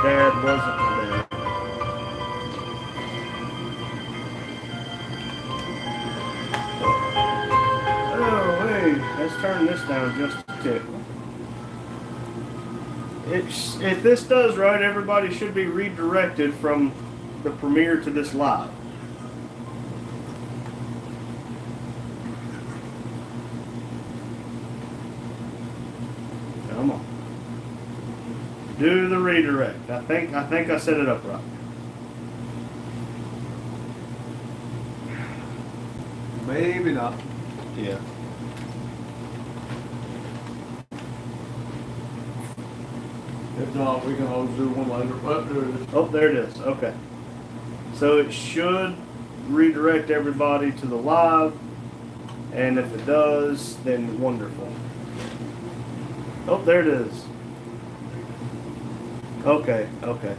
Dad wasn't my dad. Oh, hey, let's turn this down just a tick. If this does right, everybody should be redirected from the premiere to this live. Come on. Do the redirect. I think I set it up right. Maybe not. Yeah. If not, we can always do one later. But there it is. Oh, there it is. Okay. So it should redirect everybody to the live, and if it does, then wonderful. Oh, there it is. Okay, okay.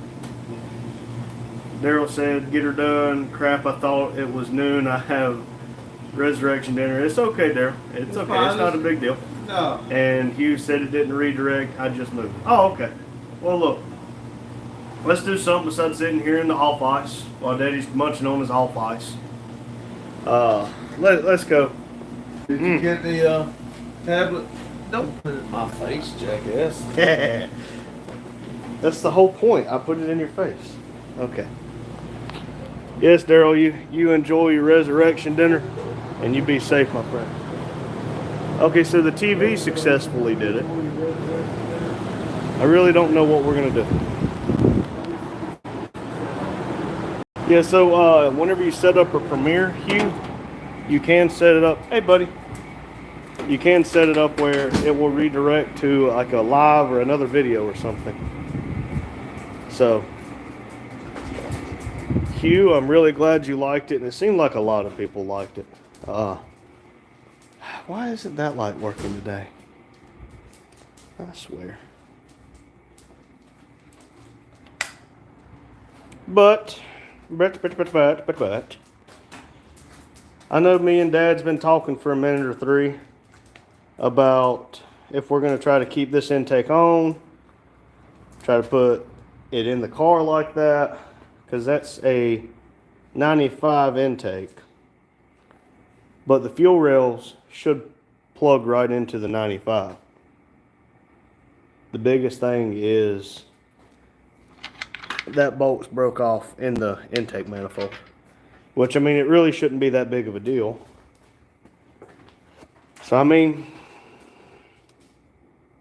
Daryl said, get her done. Crap, I thought it was noon. I have resurrection dinner. It's okay, Daryl. It's okay. fine. It's not a big deal. No. And Hugh said it didn't redirect. I just moved. Oh, okay. Well, look. Let's do something besides sitting here in the off ice while Daddy's munching on his off ice. Let's go. Did you get the tablet? Don't put it in my face, jackass. Yeah. That's the whole point. I put it in your face. Okay. Yes, Daryl, you enjoy your resurrection dinner, and you be safe, my friend. Okay, so the TV successfully did it. I really don't know what we're gonna do. Yeah, so whenever you set up a Premiere, Hugh, you can set it up. Hey, buddy. You can set it up where it will redirect to like a live or another video or something. So, Hugh, I'm really glad you liked it, and it seemed like a lot of people liked it. Why isn't that light working today? I swear. But, I know me and Dad's been talking for a minute or three about if we're going to try to keep this intake on, try to put it in the car like that, because that's a 95 intake. But the fuel rails should plug right into the 95. The biggest thing is that bolt's broke off in the intake manifold, which, I mean, it really shouldn't be that big of a deal. So, I mean,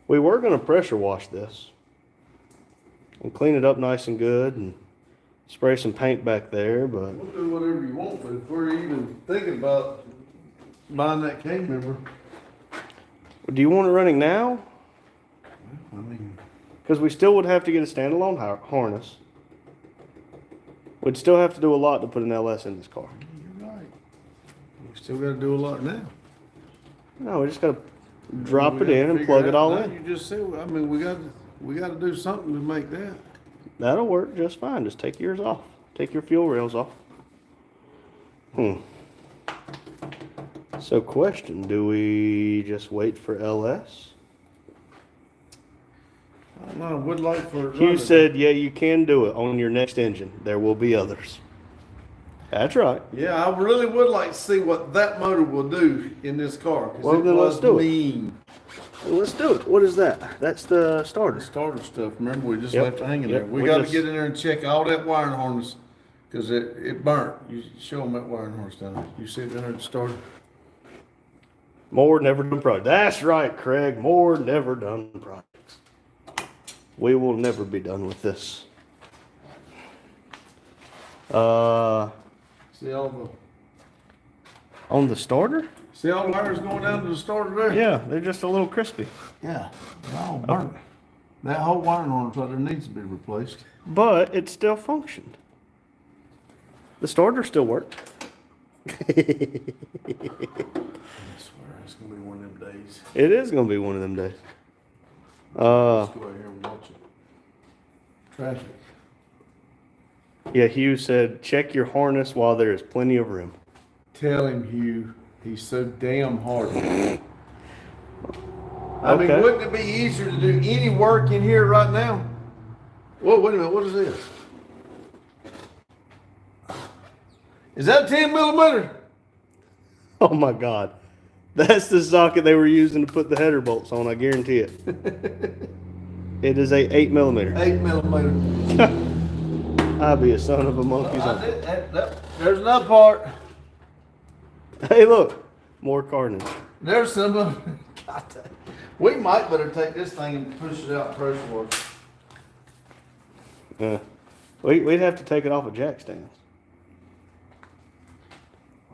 we were going to pressure wash this and clean it up nice and good and spray some paint back there, but We'll do whatever you want, but if we're even thinking about buying that K member, do you want it running now? I mean, Because we still would have to get a standalone harness. We'd still have to do a lot to put an LS in this car. you're right. We still gotta do a lot now. No, we just got to drop We it gotta in and figure plug it all out. in. You just said, I mean, we gotta do something to make that. That'll work just fine. Just take yours off. Take your fuel rails off. So question, do we just wait for LS? I don't know, I would like for it Hugh running. said, yeah, you can do it on your next engine. There will be others. That's right. Yeah, I really would like to see what that motor will do in this car. 'Cause Well, it then let's was do it. mean. Well, let's do it. What is that? That's the starter. The starter stuff, remember, we just Yep, left it hanging yep, there. We we gotta just- get in there and check all that wiring harness, cause it burnt. You show them that wiring harness down there. You see it down there at the starter? More never done projects. That's right, Craig. More never done projects. We will never be done with this. See On the starter? all the wires going down to the starter there? Yeah, they're just a little crispy. Yeah, they're all burnt. That whole wiring harness right there needs to be replaced. But it still functioned. The starter still worked. I swear, it's gonna be one of them days. It is going to be one of them days. Let's go out here and watch it. Traffic. Yeah, Hugh said, check your harness while there is plenty of room. Tell him, Hugh, he's so damn hard. I mean, Okay. wouldn't it be easier to do any work in here right now? Whoa, wait a minute, what is this? Is that 10 millimeter? Oh my God. That's the socket they were using to put the header bolts on, I guarantee it. It is a 8 millimeter. 8 millimeter. I'll be a son of a monkey's I uncle. did- there's another part. Hey, look. More carnage. There's some of We might better take this thing and push it out pressure wash. We'd have to take it off of jack stands.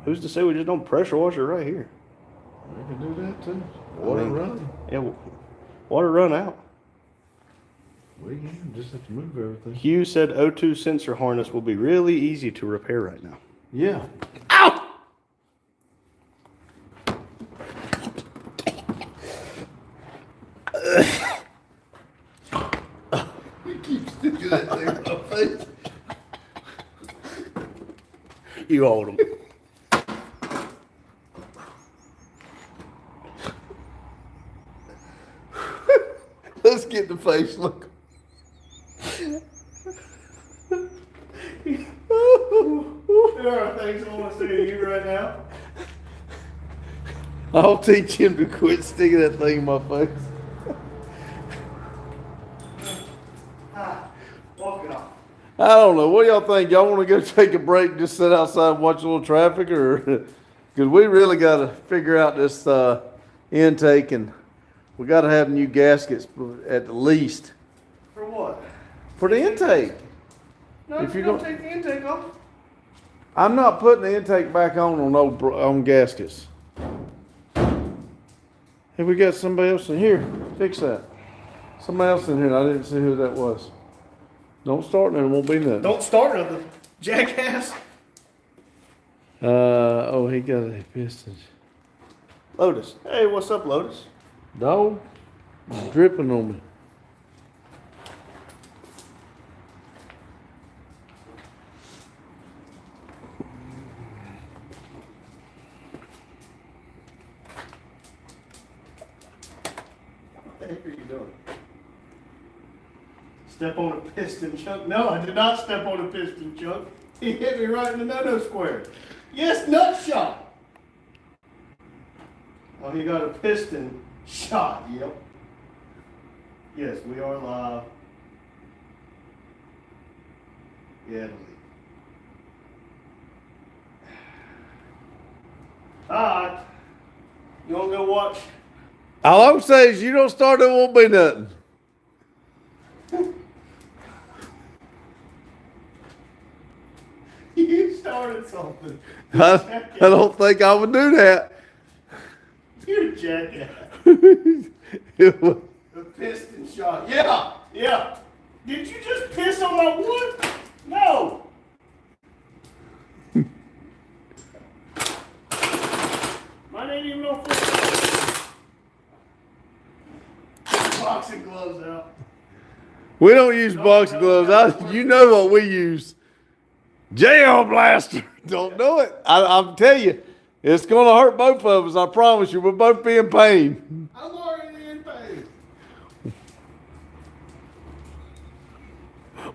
Who's to say we just don't pressure wash it right here? We can do that too. Water run. Yeah, water run out. We can just have to move everything. Hugh said O2 sensor harness will be really easy to repair right now. Yeah. Ow! You keep sticking that thing in my face. You hold them. Let's get the face look. There are things I want to say to you right now. I'll teach him to quit sticking that thing in my face. Walk it off. I don't know. What do y'all think? Y'all want to go take a break and just sit outside and watch a little traffic? Or because we really got to figure out this intake, and we got to have new gaskets at the least For what? for the intake. No, If if you you don't don't- take the intake off. I'm not putting the intake back on gaskets. Hey, we got somebody else in here. Fix that. Somebody else in here. I didn't see who that was. Don't start and it won't be nothing. Don't start nothing, jackass. Oh, he got a piston. Lotus. Hey, what's up, Lotus? Dog, it's dripping on me. What the heck are you doing? Step on a piston, Chuck. No, I did not step on a piston, Chuck. He hit me right in the no-no square. Yes, nut shot. Oh, he got a piston shot. Yep. Yes, we are live. Yeah, it'll leave. Alright. You wanna go watch? All I'm saying is you don't start, there won't be nothing. You started something. I don't think I would do that. You're a jackass. It was- The piston shot. Yeah, yeah. Did you just piss on my wood? No. Mine ain't even no foot. Boxing gloves out. We don't use boxing gloves. You know what we use. Jail blaster. Don't do it. I'm telling you, it's going to hurt both of us. I promise you. We'll both be in pain. I'm already in pain.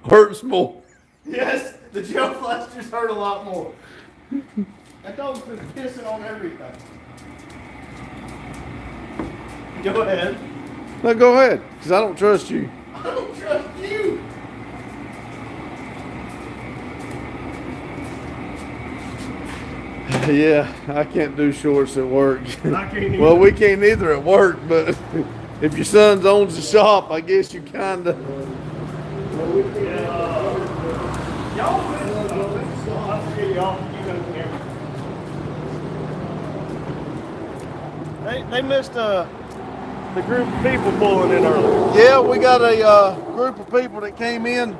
Hurts more. Yes, the gel blasters hurt a lot more. That dog's been pissing on everything. Go ahead. No, go ahead, because I don't trust you. I don't trust you. Yeah, I can't do shorts at work. I can't even. Well, we can't either at work, but if your son owns the shop, I guess you kind of. Y'all missed I'll forget y'all. You go to camera. They missed the group of people pulling in earlier. Yeah, we got a group of people that came in,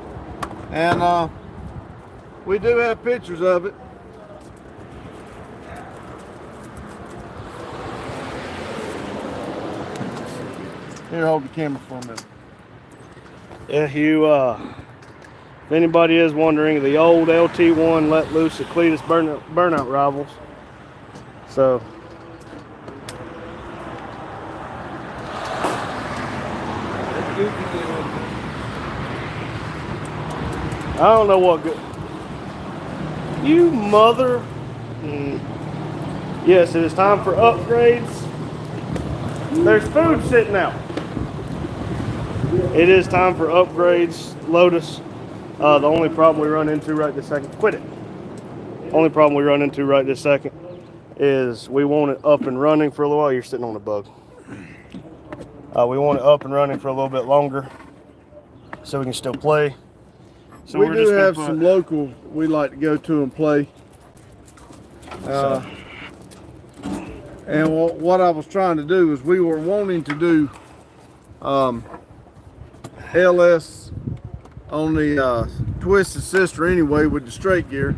and we do have pictures of it. Here, hold the camera for a minute. Yeah, Hugh, if anybody is wondering, the old LT1 let loose the Cletus burnout rivals. So, I don't know what good. You mother. Yes, it is time for upgrades. There's food sitting out. It is time for upgrades, Lotus. The only problem we run into right this second, quit it. Only problem we run into right this second is we want it up and running for a little while. You're sitting on a bug. We want it up and running for a little bit longer so we can still play. So we we're do just have gonna some local we like to go to and play. And what I was trying to do is we were wanting to do LS on the Twisted Sister anyway with the straight gear.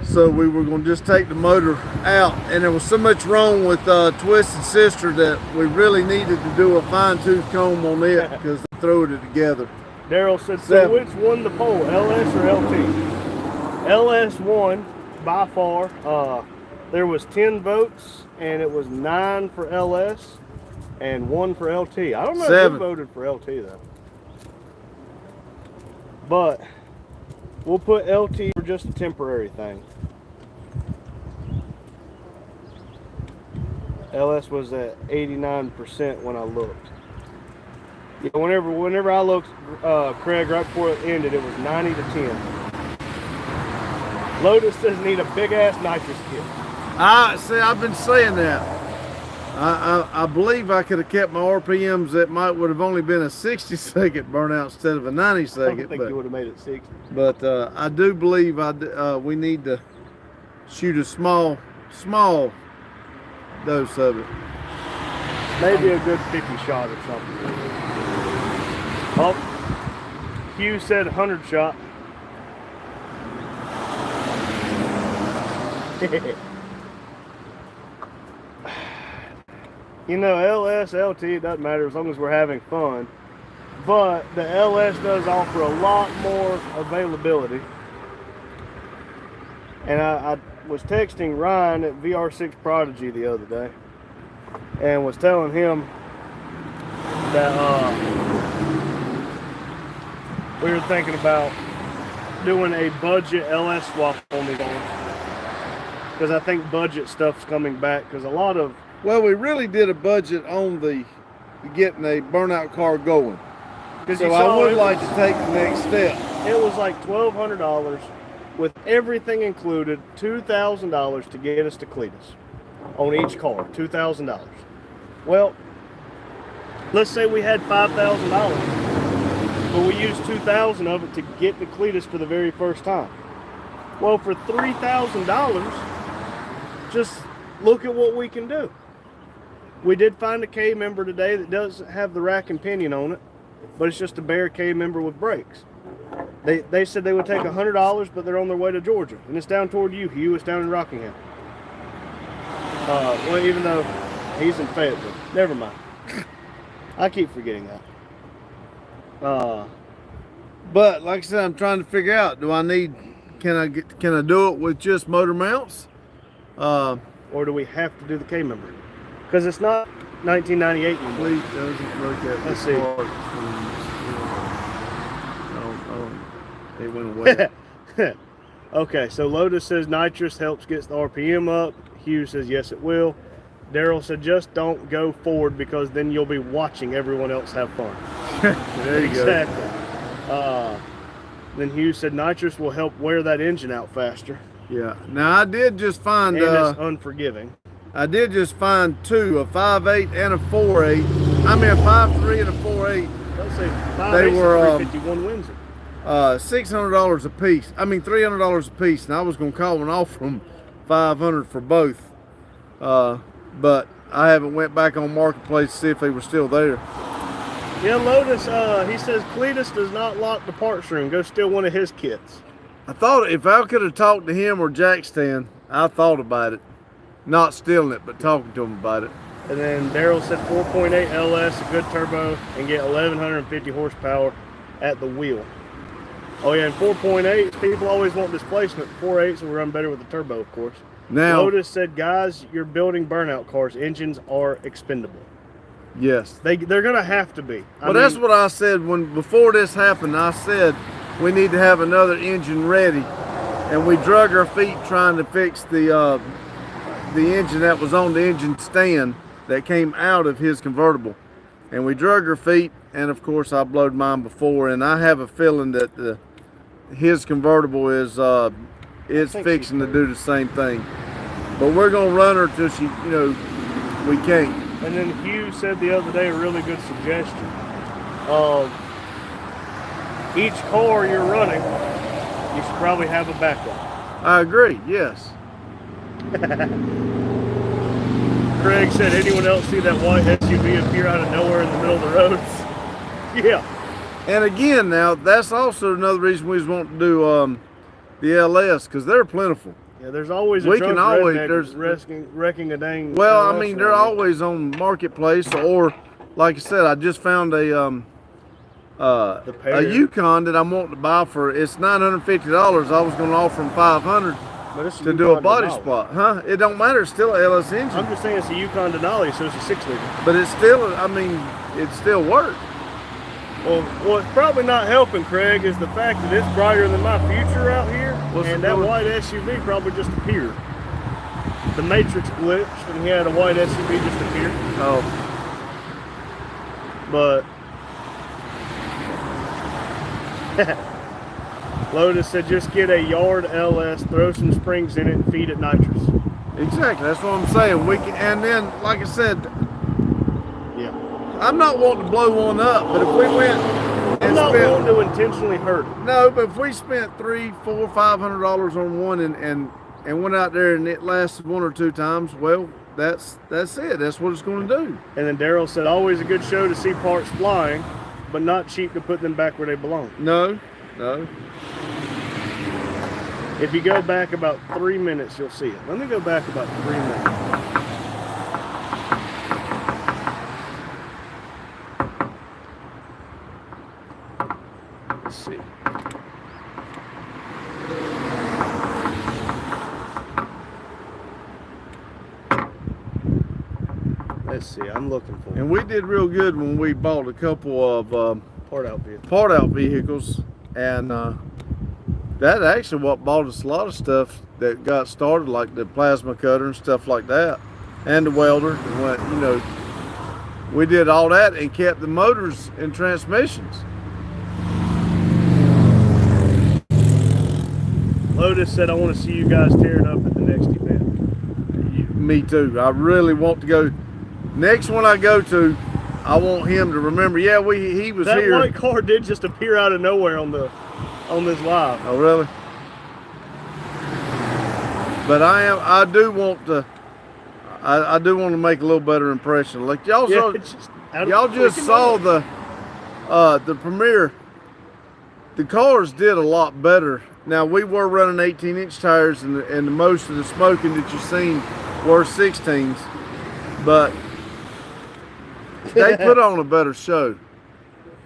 So we were going to just take the motor out, and there was so much wrong with Twisted Sister that we really needed to do a fine-tooth comb on it because they threw it together. Daryl said, so Seven. which won the poll, LS or LT? LS won by far. There was 10 votes, and it was 9 for LS and 1 for LT. I don't know Seven. who voted for LT, though. But we'll put LT for just a temporary thing. LS was at 89% when I looked. Yeah, whenever I looked, Craig, right before it ended, it was 90 to 10. Lotus doesn't need a big ass nitrous kit. I've been saying that. I believe I could have kept my RPMs that would have only been a 60-second burnout instead of a 90-second. I don't think you would have made it 60. But I do believe we need to shoot a small dose of it. Maybe a good 50 shot or something. Oh, Hugh said 100 shot. You know, LS, LT, it doesn't matter as long as we're having fun. But the LS does offer a lot more availability. And I was texting Ryan at VR6 Prodigy the other day and was telling him that we were thinking about doing a budget LS swap on these ones. Because I think budget stuff's coming back. Because a lot of... Well, we really did a budget on getting a burnout car going. So I would like to take the next step. It was like $1,200 with everything included, $2,000 to get us to Cletus on each car, $2,000. Well, let's say we had $5,000, but we used $2,000 of it to get to Cletus for the very first time. Well, for $3,000, just look at what we can do. We did find a K member today that doesn't have the rack and pinion on it, but it's just a bare K member with brakes. They said they would take $100, but they're on their way to Georgia, and it's down toward you, Hugh. It's down in Rockingham. Well, even though he's in Fayetteville, never mind. I keep forgetting that. But like I said, I'm trying to figure out: can I do it with just motor mounts? Or do we have to do the K member? Because it's not 1998 anymore. Please doesn't look at Let's the see. part. It went away. Okay, so Lotus says nitrous helps get the RPM up. Hugh says yes, it will. Daryl said just don't go forward because then you'll be watching everyone else have fun. There you Exactly. Then Hugh said nitrous will help wear that engine out faster. go. Yeah. Now I did just find. And it's unforgiving. I did just find two, a 5.8 and a 4.8. I mean a 5.3 and a 4.8. Let's say 5 They were, 351 Windsor. $600 a piece. I mean $300 a piece, and I was gonna call one off from $500 for both. But I haven't went back on Marketplace to see if they were still there. Yeah, Lotus, he says Cletus does not lock the parts room. Go steal one of his kits. I thought if I could have talked to him or Jack Stan, I thought about it. Not stealing it, but talking to him about it. And then Daryl said 4.8 LS, a good turbo, and get 1,150 horsepower at the wheel. Oh yeah, and 4.8, people always want displacement. 4.8, so we run better with the turbo, of course. Now, Lotus said, guys, you're building burnout cars. Engines are expendable. yes. They're gonna have to be. Well, that's what I said before this happened. I said we need to have another engine ready. And we drug our feet trying to fix the engine that was on the engine stand that came out of his convertible. And we drug our feet, and of course I blowed mine before, and I have a feeling that his convertible is fixing to do the same thing. But we're gonna run her till she, we can't. And then Hugh said the other day a really good suggestion. Each car you're running, you should probably have a backup. I agree, yes. Craig said, anyone else see that white SUV appear out of nowhere in the middle of the roads? Yeah. And again, now that's also another reason we just want to do the LS, because they're plentiful. Yeah, there's always a We drunk can always- redneck there's- wrecking a dang. Well, I LS mean, they're around. always on Marketplace, or like I said, I just found a pair. Yukon that I'm wanting to buy for. It's $950. I was going to offer him $500 But it's to do a Yukon body Denali. spot, huh? It don't matter. It's still an LS engine, I'm just saying it's a Yukon Denali, so it's a 6-liter. but it's still. I mean, it still works. Well, what's probably not helping, Craig, is the fact that it's brighter than my future out here, What's and it that doing? white SUV probably just appeared. The Matrix glitched, and he had a white SUV just appear. Oh, But Lotus said, just get a yard LS, throw some springs in it, and feed it nitrous. exactly. That's what I'm saying. We can, and then, like I said, Yeah. I'm not wanting to blow one up, but if we went I'm and not spent, wanting to intentionally hurt it. no, but if we spent $300, $400, $500 on one and went out there and it lasted one or two times, well, that's it. That's what it's going to do. And then Daryl said, always a good show to see parts flying, but not cheap to put them back where they belong. No. If you go back about 3 minutes, you'll see it. Let me go back about 3 minutes. Let's see. Let's see, I'm looking for And we did real good when we bought a couple of part out vehicle. part-out vehicles, and that actually what bought us a lot of stuff that got started, like the plasma cutter and stuff like that, and the welder. And went, we did all that and kept the motors and transmissions. Lotus said, I want to see you guys tearing up at the next event. Me too. I really want to go. Next one I go to, I want him to remember. Yeah, he was That here. white car did just appear out of nowhere on this live. Oh, really? But I do want to. I do want to make a little better impression. Like y'all Yeah, saw, it's just out of y'all just freaking saw nowhere. the premiere. The cars did a lot better. Now we were running 18-inch tires, and the most of the smoking that you've seen were 16s, but they put on a better show.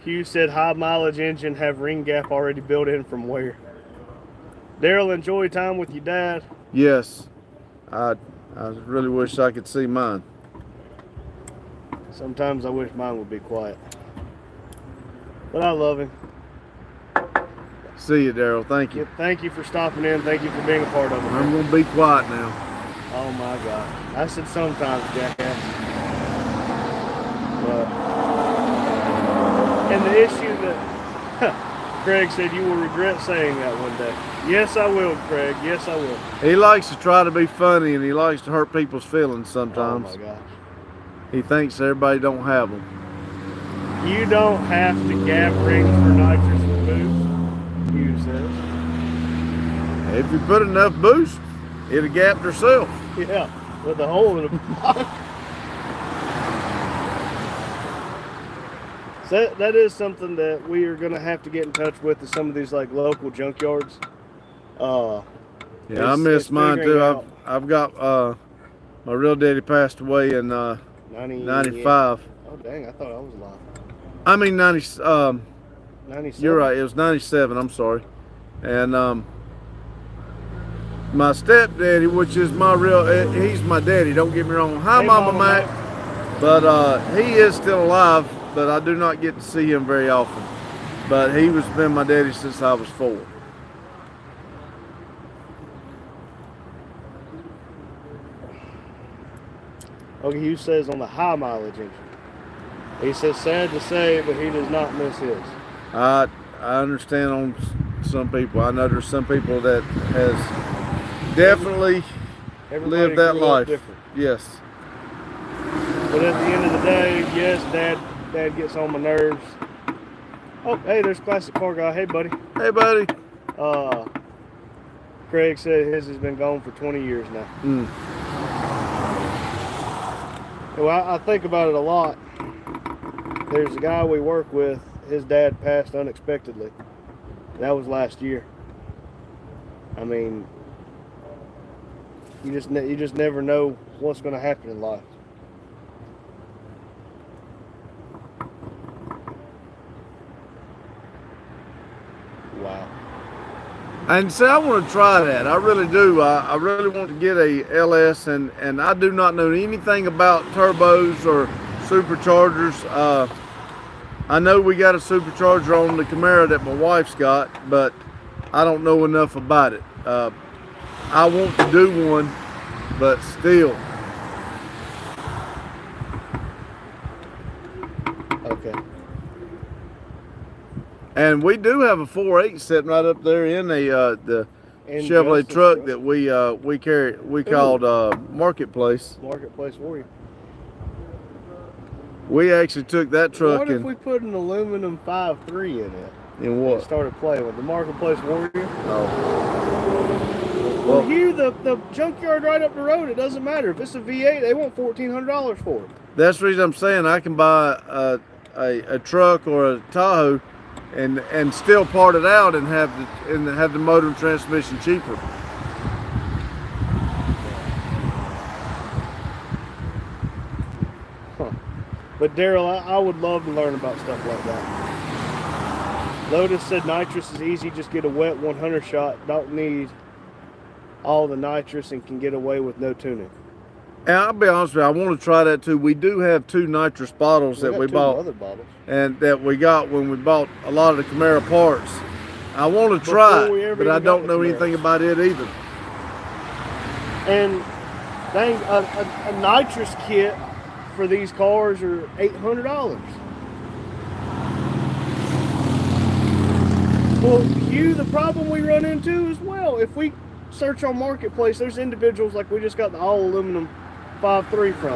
Hugh said, high mileage engine have ring gap already built in from where? Daryl, enjoy time with your dad. Yes, I really wish I could see mine. Sometimes I wish mine would be quiet. But I love him. See you, Daryl. Thank you. Yep, thank you for stopping in. Thank you for being a part of it. I'm gonna be quiet now. Oh my God. I said sometimes, jackass. But, and the issue that Craig said you will regret saying that one day. Yes, I will, Craig. Yes, I will. He likes to try to be funny, and he likes to hurt people's feelings Oh sometimes. my gosh. He thinks everybody don't have them. You don't have to gap rings for nitrous and boost, Hugh says. If you put enough boost, it'll gap herself. Yeah, with a hole in the block. So that is something that we are going to have to get in touch with some of these like local junkyards. Yeah, I It's miss mine figuring too. out- I've got my real daddy passed away in 95. Oh dang, I thought I was alive. I mean 90. 97. You're right. It was 97. I'm sorry. And my stepdaddy, which is my real, he's my daddy. Don't get me wrong. Hi, Hey, Mama Mama Mac. But he is still alive. But I do not get to see him very often. but he was been my daddy since I was 4. Okay, Hugh says on the high mileage engine. He says sad to say, but he does not miss his. I understand on some people. I know there's some people that has definitely Everybody lived that grew up life. different. Yes. But at the end of the day, yes, Dad gets on my nerves. Oh, hey, there's Classic Car Guy. Hey, buddy. Hey, buddy. Craig said his has been gone for 20 years now. Mm. Well, I think about it a lot. There's a guy we work with. His dad passed unexpectedly. That was last year. I mean, you just never know what's going to happen in life. Wow. And see, I want to try that. I really do. I really want to get a LS, and I do not know anything about turbos or superchargers. I know we got a supercharger on the Camaro that my wife's got, but I don't know enough about it. I want to do one, but still. Okay. And we do have a 4.8 sitting right up there in the In Chevrolet Justice truck truck. that we carry. We called Marketplace Warrior. We actually took that truck What if we put an aluminum 5.3 in it? in And what? started playing with the Marketplace Warrior. Oh. Well, Hugh, the junkyard right up the road, it doesn't matter. If it's a V8, they want $1,400 for it. That's the reason I'm saying I can buy a truck or a Tahoe and still part it out and have the motor and transmission cheaper. Huh. But Daryl, I would love to learn about stuff like that. Lotus said nitrous is easy, just get a wet 100 shot. Don't need all the nitrous and can get away with no tuning. And I'll be honest with you, I want to try that too. We do have 2 nitrous bottles that got we two bought. other bottles. And that we got when we bought a lot of the Camaro parts. I want to try Before we it, ever but I even got don't the know Camaros. anything about it either. And dang, a nitrous kit for these cars are $800. Well, Hugh, the problem we run into as well, if we search on Marketplace, there's individuals like we just got the all aluminum 5.3 from.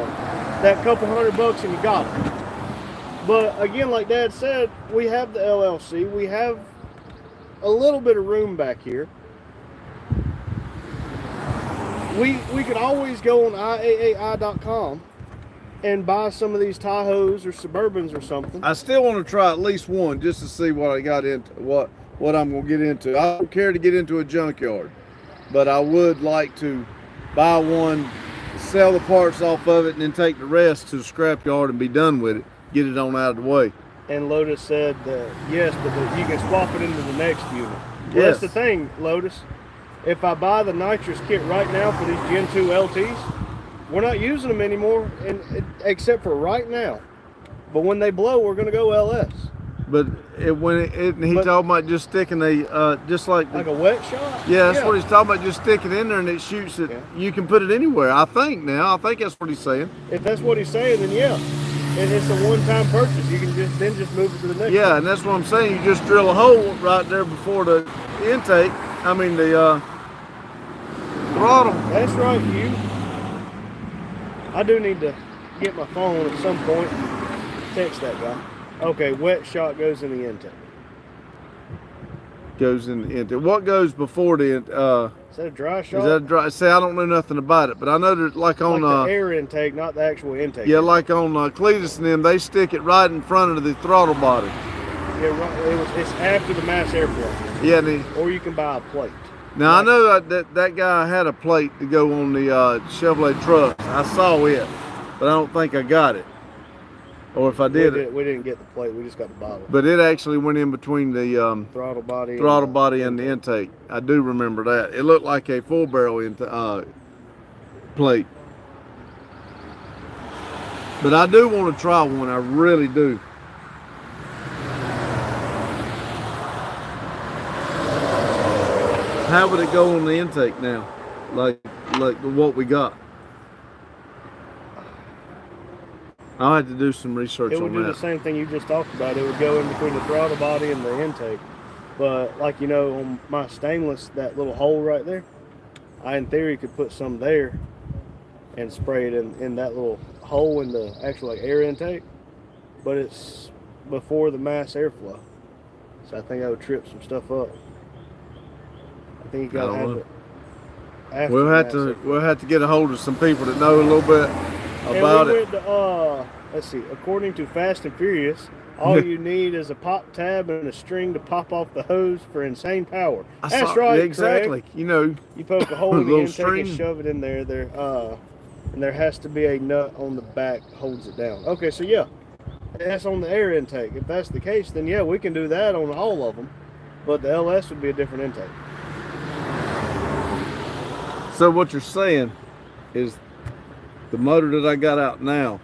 That couple $100 and you got it. But again, like Dad said, we have the LLC. We have a little bit of room back here. We could always go on IAAI.com and buy some of these Tahoes or Suburbans or something. I still want to try at least one just to see what I got into, what I'm going to get into. I don't care to get into a junkyard, but I would like to buy one, sell the parts off of it, and then take the rest to the scrapyard and be done with it. Get it on out of the way. And Lotus said, yes, but you can swap it into the next unit. Well, Yes. that's the thing, Lotus. If I buy the nitrous kit right now for these Gen 2 LTs, we're not using them anymore, except for right now. But when they blow, we're going to go LS. But he But- talking about just sticking just like Like a wet shot? yeah, that's what he's talking about. Just stick it in there and it shoots it. Yeah. You can put it anywhere. I think that's what he's saying. If that's what he's saying, then yeah. And it's a one-time purchase. You can just move it to the next Yeah, one. and that's what I'm saying. You just drill a hole right there before the intake. I mean the throttle. That's right, Hugh. I do need to get my phone at some point and text that guy. Okay, wet shot goes in the intake. Goes in the intake. What goes before the Is that a dry shot? is that dry? See, I don't know nothing about it, but I know there's like on like the air intake, not the actual intake. yeah, like on Cletus and them, they stick it right in front of the throttle body. Yeah, right, it's after the mass airflow. Yeah, and Or you can buy a plate. now I know that guy had a plate to go on the Chevrolet truck. I saw it, but I don't think I got it. Or if I did, We didn't get the plate. We just got the bottle. but it actually went in between the Throttle body. throttle body and the intake. I do remember that. It looked like a full barrel plate. But I do want to try one. I really do. How would it go on the intake now? Like what we got? I'll have to do some research It would on do that. the same thing you just talked about. It would go in between the throttle body and the intake. But like you know, on my stainless, that little hole right there, I in theory could put some there and spray it in that little hole in the actual like air intake. But it's before the mass airflow, so I think I would trip some stuff up. I think you gotta I don't have know. it. After We'll the have mass to airflow. get a hold of some people that know a little bit about And we it. went to, let's see, according to Fast and Furious, all you need is a pop tab and a string to pop off the hose for insane power. I That's saw- right, yeah, exactly. Craig. You know, You poke a hole in the Little intake and string. shove it in there. And there has to be a nut on the back holds it down. Okay, so yeah, that's on the air intake. If that's the case, then yeah, we can do that on all of them. But the LS would be a different intake. so what you're saying is the motor that I got out now,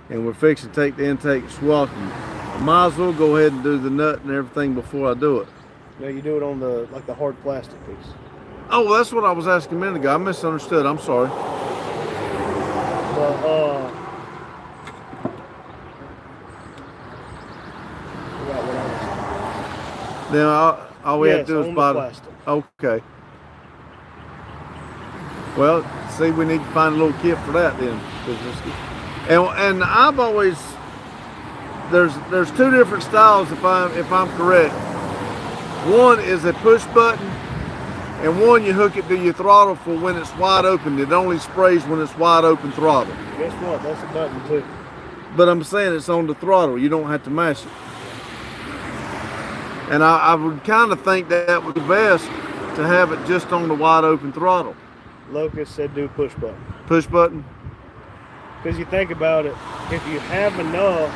and we're fixing to take the intake swapping. I might as well go ahead and do the nut and everything before I do it. Now you do it on the like the hard plastic piece. Oh, that's what I was asking a minute ago. I misunderstood. I'm sorry. But forgot what I was. Now, all we have Yes, to do is on buy the plastic. Okay. Well, see, we need to find a little kit for that then. 'Cause and I've always there's two different styles if I'm correct. One is a push button, and one you hook it to your throttle for when it's wide open. It only sprays when it's wide open throttle. Guess what? That's a button too. But I'm saying it's on the throttle. You don't have to mash it. And I would kind of think that would be best to have it just on the wide open throttle. Locust said do push button. Push button. Because you think about it, if you have enough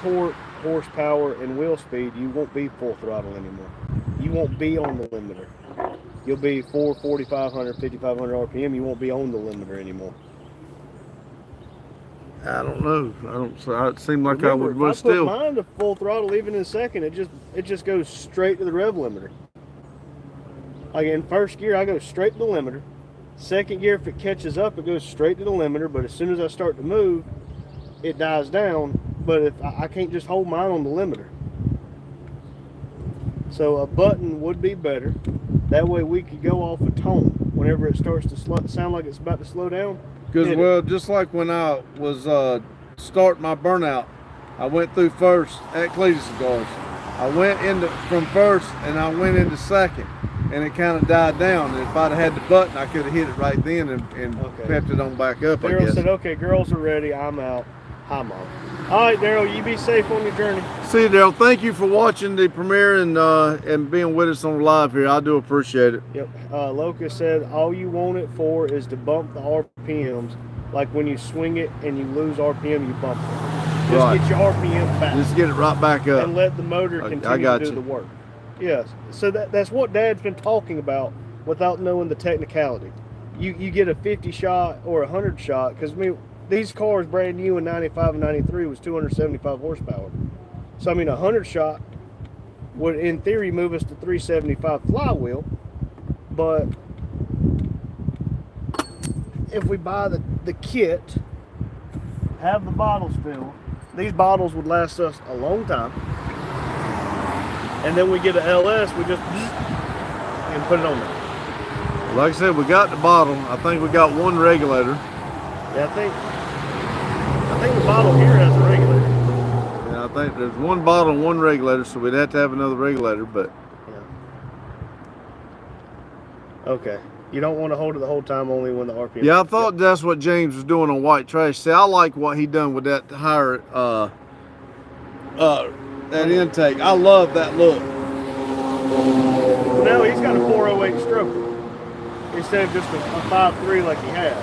torque, horsepower, and wheel speed, you won't be full throttle anymore. You won't be on the limiter. You'll be 4,500, 5,500 RPM. You won't be on the limiter anymore. I don't know. I don't. So it seemed like Remember, I would, if but I still. put mine to full throttle even in second, it just goes straight to the rev limiter. Like in first gear, I go straight to the limiter. Second gear, if it catches up, it goes straight to the limiter. But as soon as I start to move, it dies down. But if I can't just hold mine on the limiter, so a button would be better. That way we could go off a tone whenever it starts to sound like it's about to slow down. Because, hit it. well, just like when I was starting my burnout, I went through first at Cletus Cigars. I went into from first and I went into second, and it kind of died down. And if I'd have had the button, I could have hit it right then and Okay. pepped it on back up, I Daryl guess. said, "Okay, girls are ready. I'm out. Hi, Mom." All right, Daryl, you be safe on your journey. See you, Daryl. Thank you for watching the premiere and being with us on live here. I do appreciate it. Yep. Locust said, all you want it for is to bump the RPMs. Like when you swing it and you lose RPM, you bump it. Just Right. get your RPM back Just get it right back up. and let the motor I continue got to do you. the work. Yes. So that's what Dad's been talking about without knowing the technicality. You get a 50 shot or a 100 shot, because I mean, these cars brand new in 95 and 93 was 275 horsepower. So I mean, a 100 shot would in theory move us to 375 flywheel, but if we buy the kit, have the bottles filled, these bottles would last us a long time. And then we get an LS, we just and put it on there. Like I said, we got the bottle. I think we got one regulator. Yeah, I think the bottle here has a regulator. Yeah, I think there's one bottle and one regulator, so we'd have to have another regulator, but Yeah. Okay. You don't want to hold it the whole time, only when the RPM. yeah, I thought that's what James was doing on White Trash. See, I like what he done with that higher that intake. I love that look. Now he's got a 408 stroker instead of just a 5.3 like he had.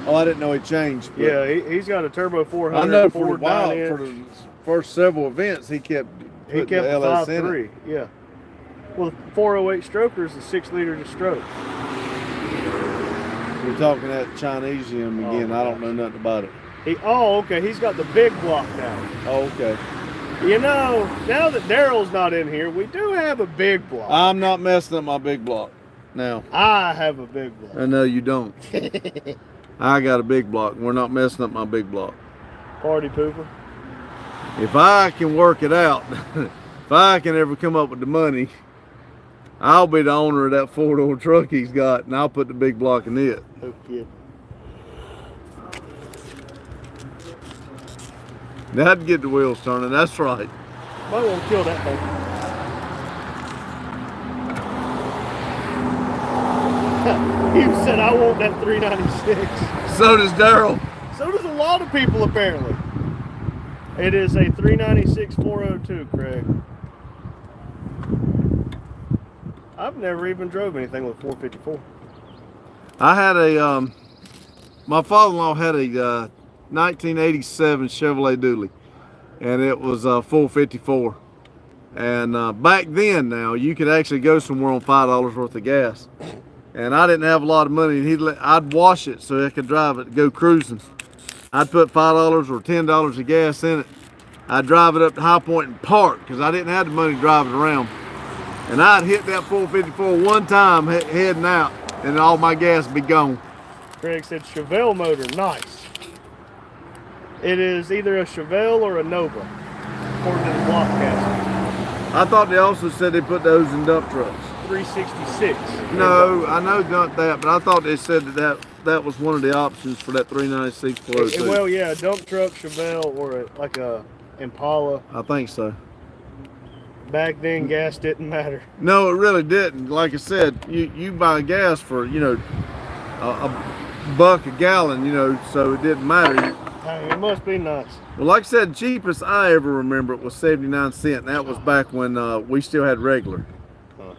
Oh, I didn't know he changed. but Yeah, he's got a turbo 400. I know for a Ford while, 9 for inch. the first several events, he kept He putting kept the the LS in 5.3. it. Yeah. Well, the 408 stroker is a 6 liter to stroke. We're talking that Chinesium again. Oh, I don't know nothing about it. Okay. He's got the big block now. Oh, okay. You know, now that Daryl's not in here, we do have a big block. I'm not messing up my big block. now. I have a big block. I know you don't. I got a big block. We're not messing up my big block. Party pooper. If I can work it out, if I can ever come up with the money, I'll be the owner of that 4-door truck he's got, and I'll put the big block in it. No kid. That'd get the wheels turning. That's right. Might want to kill that thing. You said I want that 396. So does Daryl. So does a lot of people apparently. It is a 396 402, Craig. I've never even drove anything with 454. I had a, my father-in-law had a 1987 Chevrolet Dually, and it was 454. And back then, now you could actually go somewhere on $5 worth of gas. And I didn't have a lot of money, and I'd wash it so I could drive it, go cruising. I'd put $5 or $10 of gas in it. I'd drive it up to High Point and park because I didn't have the money to drive it around. And I'd hit that 454 one time heading out, and all my gas would be gone. Craig said Chevelle motor, nice. It is either a Chevelle or a Nova, according to the block cast. I thought they also said they put those in dump trucks. 366. No, I know not that, but I thought they said that was one of the options for that 396 402. Well, yeah, a dump truck, Chevelle, or like a Impala. I think so. Back then, gas didn't matter. No, it really didn't. Like I said, you buy gas for, you know, a buck a gallon, you know, so it didn't matter. It must be nice. Well, like I said, cheapest I ever remember it was 79 cents, and that was back when we still had regular. Huh.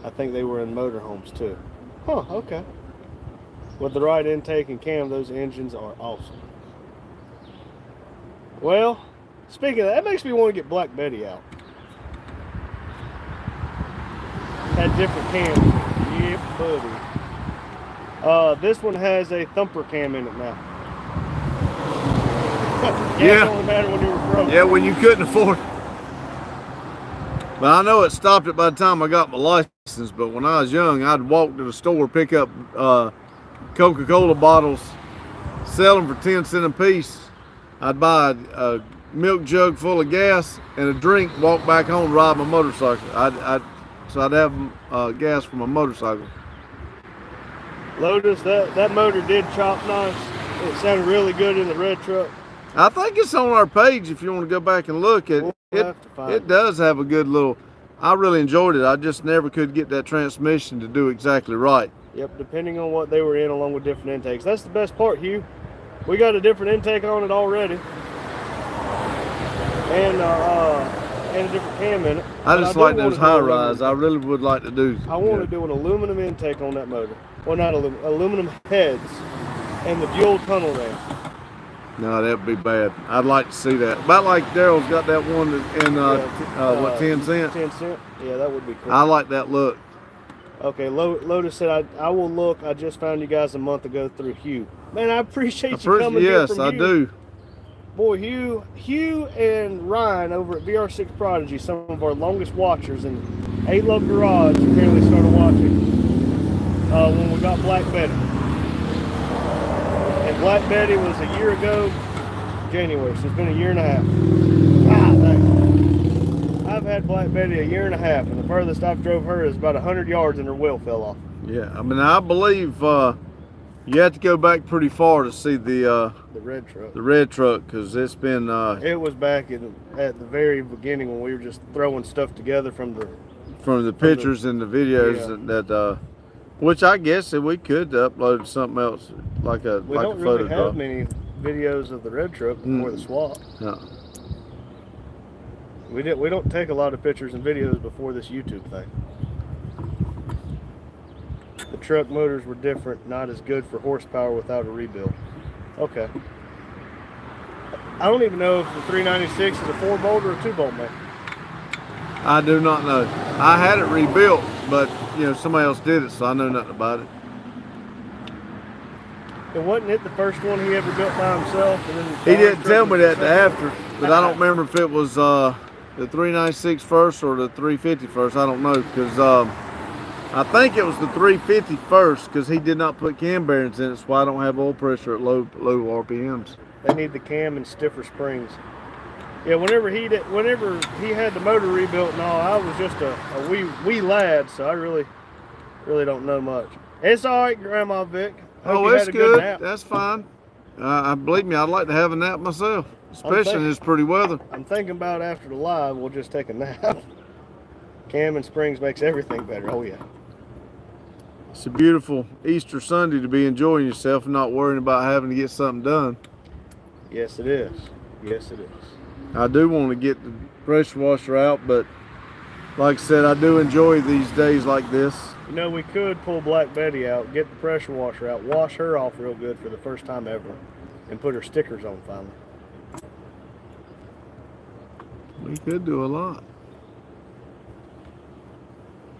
I think they were in motorhomes too. Huh, okay. With the right intake and cam, those engines are awesome. Well, speaking of that makes me want to get Black Betty out. Had different cams. Yep, buddy. This one has a thumper cam in it now. Gas Yeah. only mattered when you were broke. Yeah, when you couldn't afford it. But I know it stopped it by the time I got my license, but when I was young, I'd walk to the store, pick up Coca-Cola bottles, sell them for 10 cents a piece. I'd buy a milk jug full of gas and a drink, walk back home, ride my motorcycle. So I'd have gas for my motorcycle. Lotus, that motor did chop nice. It sounded really good in the red truck. I think it's on our page if you want to go back and look at We'll it. have to find It does have a good little, I really enjoyed it. I just never could get that transmission to do exactly right. Yep, depending on what they were in, along with different intakes. That's the best part, Hugh. We got a different intake on it already, and a different cam in it. I But just do like wanna those do high aluminum. rise. I really would like to do. I want to do an aluminum intake on that motor. Well, not aluminum heads, and the dual tunnel ramp. No, that'd be bad. I'd like to see that. About like Daryl's got that one in what, 10 cents? 10 cent? Yeah, that would be cool. I like that look. Okay, Lotus said, I will look. I just found you guys a month ago through Hugh. Man, I appreciate you coming here Yes, from I Hugh. do. Boy, Hugh and Ryan over at VR6 Prodigy, some of our longest watchers, and A-Love Garage apparently started watching when we got Black Betty. And Black Betty was a year ago, January, so it's been a year and a half. I've had Black Betty a year and a half, and the furthest I've drove her is about 100 yards and her wheel fell off. Yeah, I mean, I believe you have to go back pretty far to see the red truck. red truck, because it's been It was back at the very beginning when we were just throwing stuff together from the pictures and the videos Yeah. that which I guess that we could upload something else like a We like don't a really photo have drop. many videos of the red truck before the swap. No. We don't take a lot of pictures and videos before this YouTube thing. The truck motors were different, not as good for horsepower without a rebuild. Okay. I don't even know if the 396 is a 4-bolt or a 2-bolt, man. I do not know. I had it rebuilt, but you know somebody else did it, so I know nothing about it. And wasn't it the first one he ever built by himself? And then He didn't tell me that after, but I don't remember if it was the 396 first or the 350 first. I don't know, because I think it was the 350 first because he did not put cam bearings in it, so I don't have oil pressure at low RPMs. They need the cam and stiffer springs. Yeah, whenever he had the motor rebuilt and all, I was just a wee lad, so I really don't know much. It's all right, Grandma Vic. Hope you It's had a good good. nap. That's fine. Believe me, I'd like to have a nap myself, especially in this pretty weather. I'm thinking about after the live, we'll just take a nap. Cam and springs makes everything better. Oh yeah. It's a beautiful Easter Sunday to be enjoying yourself and not worrying about having to get something done. Yes, it is. Yes, it is. I do want to get the pressure washer out, but like I said, I do enjoy these days like this. You know, we could pull Black Betty out, get the pressure washer out, wash her off real good for the first time ever, and put her stickers on finally. We could do a lot.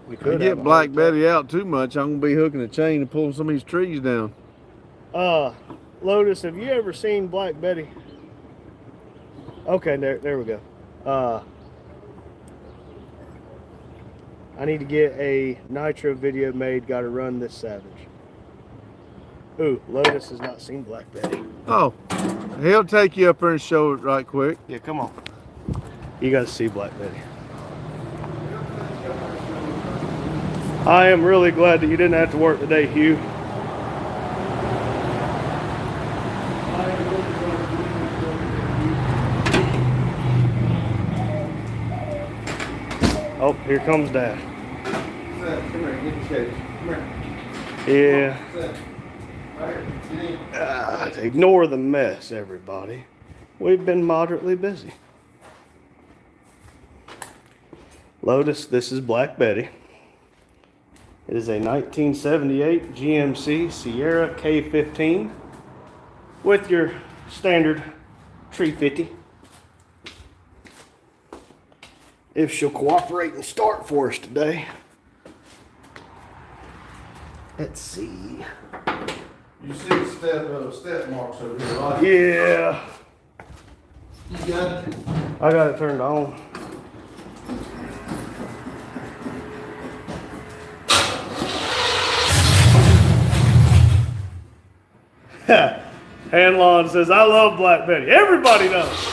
We If I could have get a Black whole- Betty out too much, I'm gonna be hooking a chain and pulling some of these trees down. Lotus, have you ever seen Black Betty? Okay, there we go. I need to get a nitro video made. Got to run this savage. Ooh, Lotus has not seen Black Betty. Oh, he'll take you up there and show it right quick. Yeah, come on. You got to see Black Betty. I am really glad that you didn't have to work today, Hugh. Oh, here comes Dad. Come here, get the cage. Come here. Yeah. Ignore the mess, everybody. We've been moderately busy. Lotus, this is Black Betty. It is a 1978 GMC Sierra K15 with your standard 350. If she'll cooperate and start for us today. Let's see. You see the step marks over here, right? Yeah, You got it? I got it turned on. Hanlon says, I love Black Betty. Everybody does.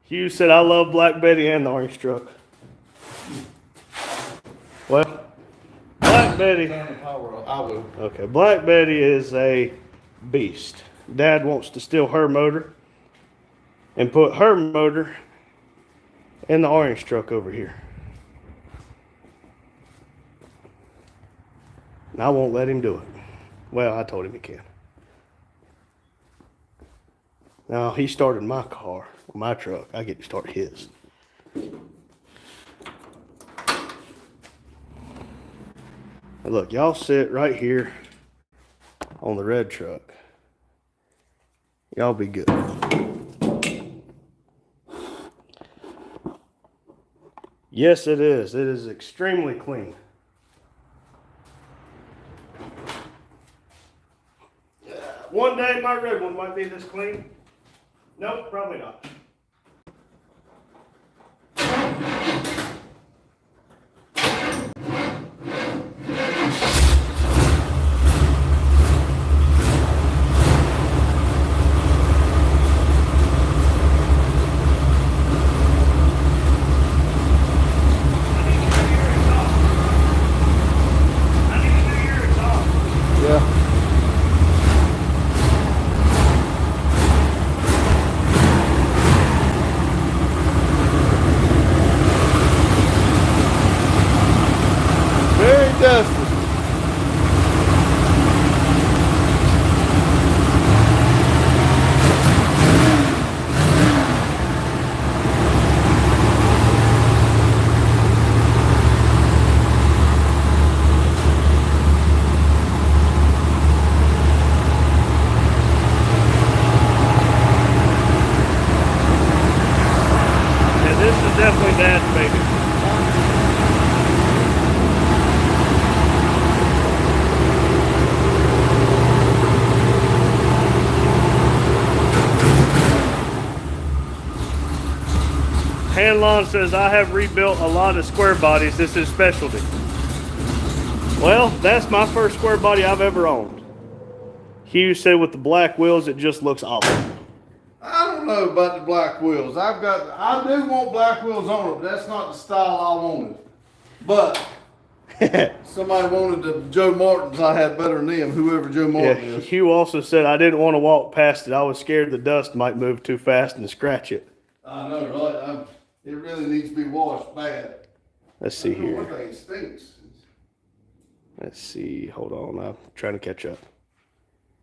Hugh said, I love Black Betty and the orange truck. Well, Black Betty. Turn the power off. I will. Okay, Black Betty is a beast. Dad wants to steal her motor and put her motor in the orange truck over here. And I won't let him do it. Well, I told him he can. Now, he started my car, my truck. I get to start his. Now look, y'all sit right here on the red truck. Y'all be good. Yes, it is. It is extremely clean. One day my red one might be this clean. Nope, probably not. Yeah. Hanlon says, I have rebuilt a lot of square bodies. This is specialty. Well, that's my first square body I've ever owned. Hugh said with the black wheels, it just looks awful. I don't know about the black wheels. I do want black wheels on it, but that's not the style I wanted. But somebody wanted the Joe Martins I had better than them, whoever Joe Martin is. Hugh also said, I didn't want to walk past it. I was scared the dust might move too fast and scratch it. I know, right? It really needs to be washed bad. Let's see here. One thing stinks. Let's see. Hold on. I'm trying to catch up.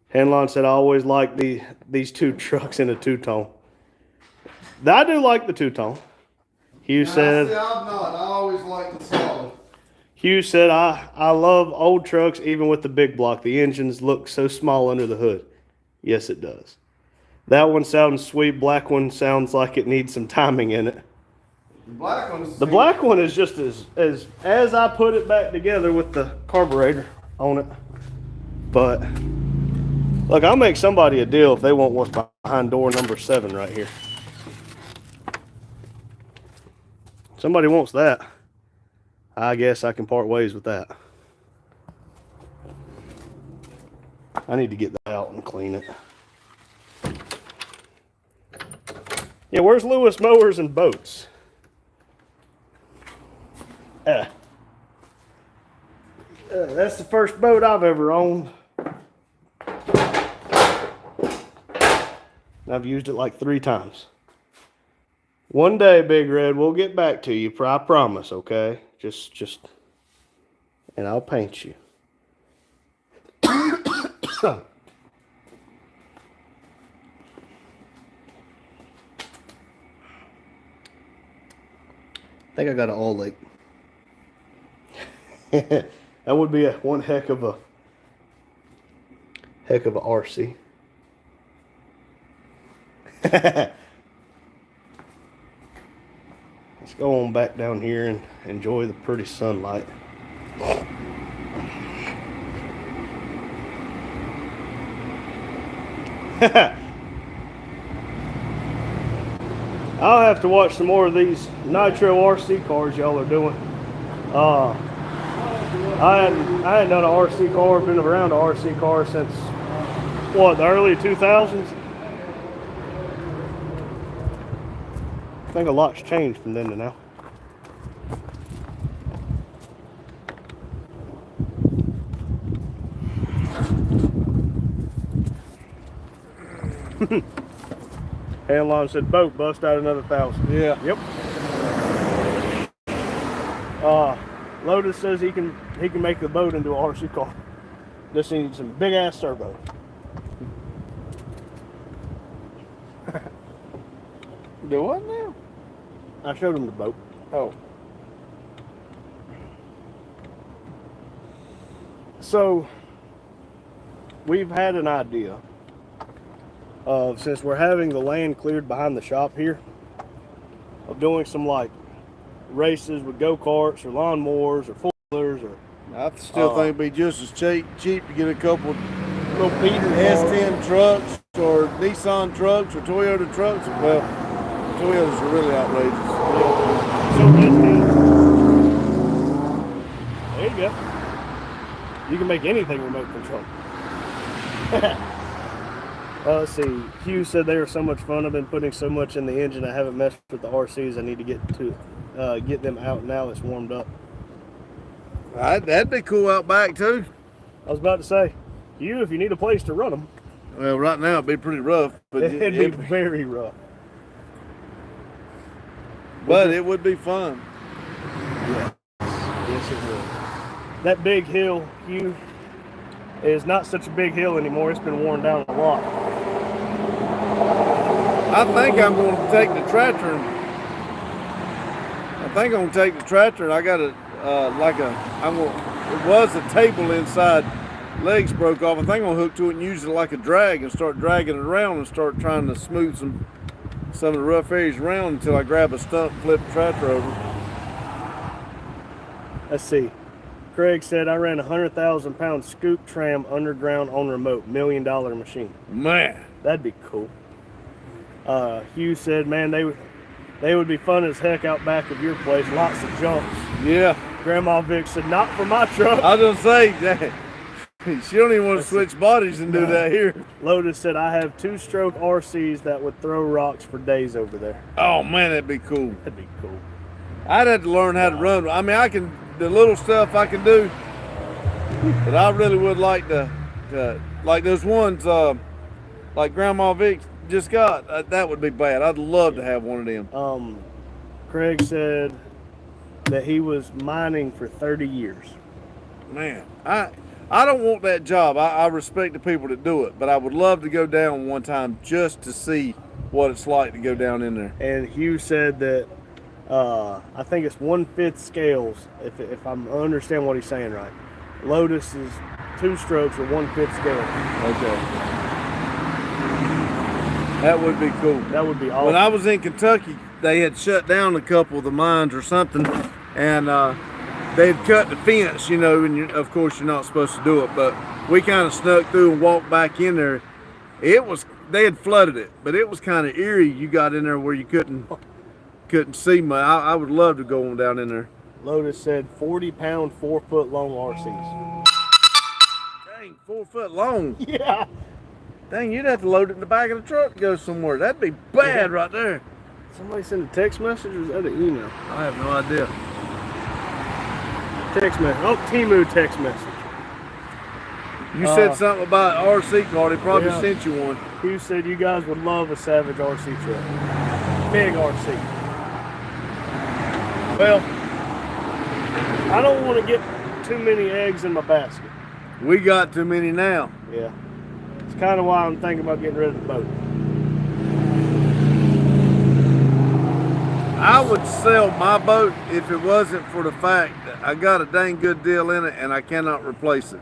Hanlon said, I always like these two trucks in a two-tone. I do like the two-tone. Hugh said, I'm not. I always like the solid. Hugh said, I love old trucks even with the big block. The engines look so small under the hood. Yes, it does. That one sounds sweet. Black one sounds like it needs some timing in it. The black one is just as I put it back together with the carburetor on it. But look, I'll make somebody a deal if they want what's behind door number 7 right here. Somebody wants that. I guess I can part ways with that. I need to get that out and clean it. Yeah, where's Lewis Mowers and Boats? That's the first boat I've ever owned. I've used it like 3 times. One day, Big Red, we'll get back to you. I promise, okay? Just, and I'll paint you. I think I got an all lake. That would be one heck of a RC. Let's go on back down here and enjoy the pretty sunlight. I'll have to watch some more of these Nitro RC cars y'all are doing. I hadn't done an RC car, been around an RC car since, what, the early 2000s? I think a lot's changed from then to now. Hanlon said boat bust out another 1,000. Yeah. Yep. Lotus says he can make the boat into a RC car. Just needs some big ass turbo. Do what now? I showed him the boat. Oh. So we've had an idea of, since we're having the land cleared behind the shop here, of doing some like races with go-karts or lawnmowers or four-wheelers or I still think it'd be just as cheap to get a couple little Peter S10 trucks or Nissan trucks or Toyota trucks. Well, Toyotas are really outrageous. There you go. You can make anything remote control. Let's see. Hugh said they were so much fun. I've been putting so much in the engine. I haven't messed with the RCs. I need to get them out now. It's warmed up. That'd be cool out back too. I was about to say, Hugh, if you need a place to run them, Well, right now it'd be pretty rough, but it'd be very rough. But it would be fun. Yeah. Yes, it would. That big hill, Hugh, is not such a big hill anymore. It's been worn down a lot. I think I'm going to take the tractor. I got it it was a table inside. Legs broke off. I think I'm going to hook to it and use it like a drag and start dragging it around and start trying to smooth some of the rough areas around until I grab a stump and flip the tractor over. Let's see. Craig said, I ran a 100,000-pound scoop tram underground on remote. $1 million machine. Man. That'd be cool. Hugh said, man, They would be fun as heck out back of your place. Lots of jumps. Yeah. Grandma Vic said, not for my truck. I was gonna say that. She don't even want to switch bodies and do that here. Lotus said, I have 2-stroke RCs that would throw rocks for days over there. Oh man, that'd be cool. That'd be cool. I'd have to learn how to run. I mean, the little stuff I can do, but I really would like to like those ones, like Grandma Vic just got. That would be bad. I'd love to have one of them. Craig said that he was mining for 30 years. Man, I don't want that job. I respect the people that do it, but I would love to go down one time just to see what it's like to go down in there. And Hugh said that I think it's 1/5 scales, if I understand what he's saying right. Lotus is 2 strokes or 1/5 scale. Okay. That would be cool. That would be awesome. When I was in Kentucky, they had shut down a couple of the mines or something, and they'd cut the fence, you know, and of course you're not supposed to do it, but we kind of snuck through and walked back in there. They had flooded it, but it was kind of eerie. You got in there where you couldn't see much. I would love to go on down in there. Lotus said 40-pound, 4-foot long RCs. Dang, 4 foot long. Yeah. Dang, you'd have to load it in the back of the truck to go somewhere. That'd be bad right there. Somebody sent a text message or is that an email? I have no idea. Text message. Oh, Timu text message. You said something about RC car. They probably yeah. sent you one. Hugh said you guys would love a Savage RC truck. Big RC. Well, I don't want to get too many eggs in my basket. We got too many now. Yeah. It's kind of why I'm thinking about getting rid of the boat. I would sell my boat if it wasn't for the fact that I got a dang good deal in it and I cannot replace it.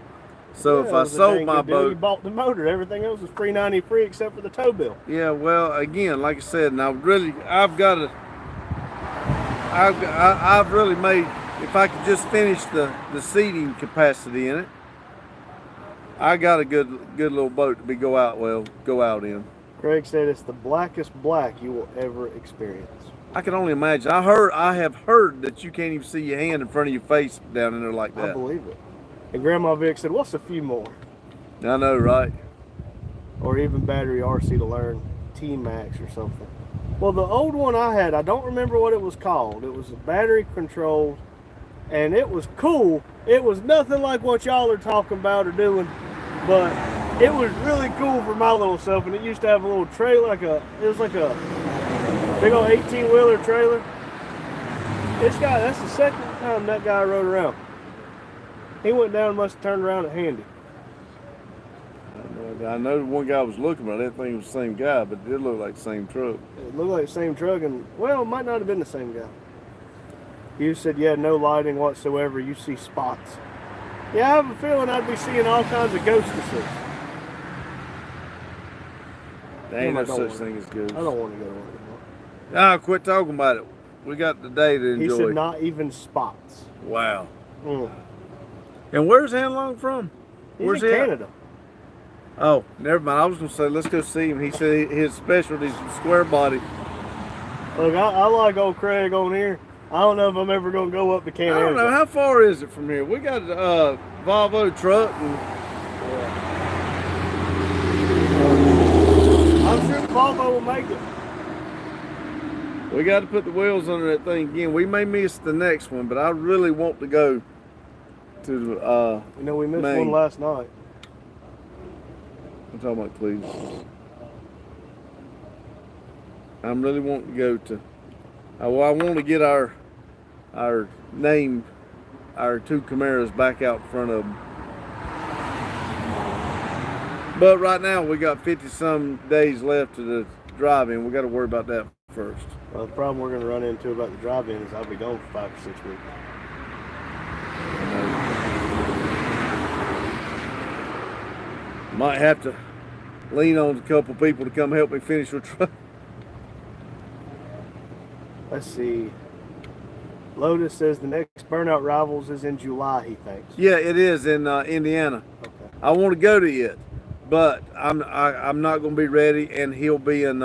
So Yeah, if it I was a sold dang my good deal. You boat, bought the motor. Everything else was free except for the tow bill. yeah, well, again, like I said, and I've really made, if I could just finish the seating capacity in it, I got a good little boat to go out in. Craig said it's the blackest black you will ever experience. I can only imagine. I have heard that you can't even see your hand in front of your face down in there like that. I believe it. And Grandma Vic said, what's a few more? I know, right? Or even battery RC to learn T-Max or something. Well, the old one I had, I don't remember what it was called. It was a battery controlled, and it was cool. It was nothing like what y'all are talking about or doing, but it was really cool for my little self. And it used to have a little trailer, it was like a big old 18-wheeler trailer. That's the second time that guy rode around. He went down and must have turned around at Handy. I know one guy was looking, but I didn't think it was the same guy, but it did look like the same truck. It looked like the same truck, and, well, it might not have been the same guy. You said you had no lighting whatsoever. You see spots. Yeah, I have a feeling I'd be seeing all kinds of ghostesses. There ain't no such thing as ghosts. I don't want to go to work anymore. Nah, quit talking about it. We got the day to enjoy. He said not even spots. Wow. Mm. And where's Hanlong from? He's in Canada. Oh, never mind. I was going to say, let's go see him. He said his specialty is square body. Look, I like old Craig on here. I don't know if I'm ever going to go up to Canada. I don't know. How far is it from here? We got a Volvo truck. And I'm sure Volvo will make it. we got to put the wheels under that thing again. We may miss the next one, but I really want to go to we missed Maine. one last night. I'm talking about Cleveland. I'm really wanting to go to. I want to get our name, our 2 Camaros back out in front of them. But right now we got 50-some days left to the drive-in. We got to worry about that first. Well, the problem we're going to run into about the drive-in is I'll be gone for 5 or 6 weeks. Might have to lean on a couple people to come help me finish the truck. Let's see. Lotus says the next Burnout Rivals is in July, he thinks. Yeah, it is in Indiana. Okay. I want to go to it, but I'm not going to be ready, and he'll be in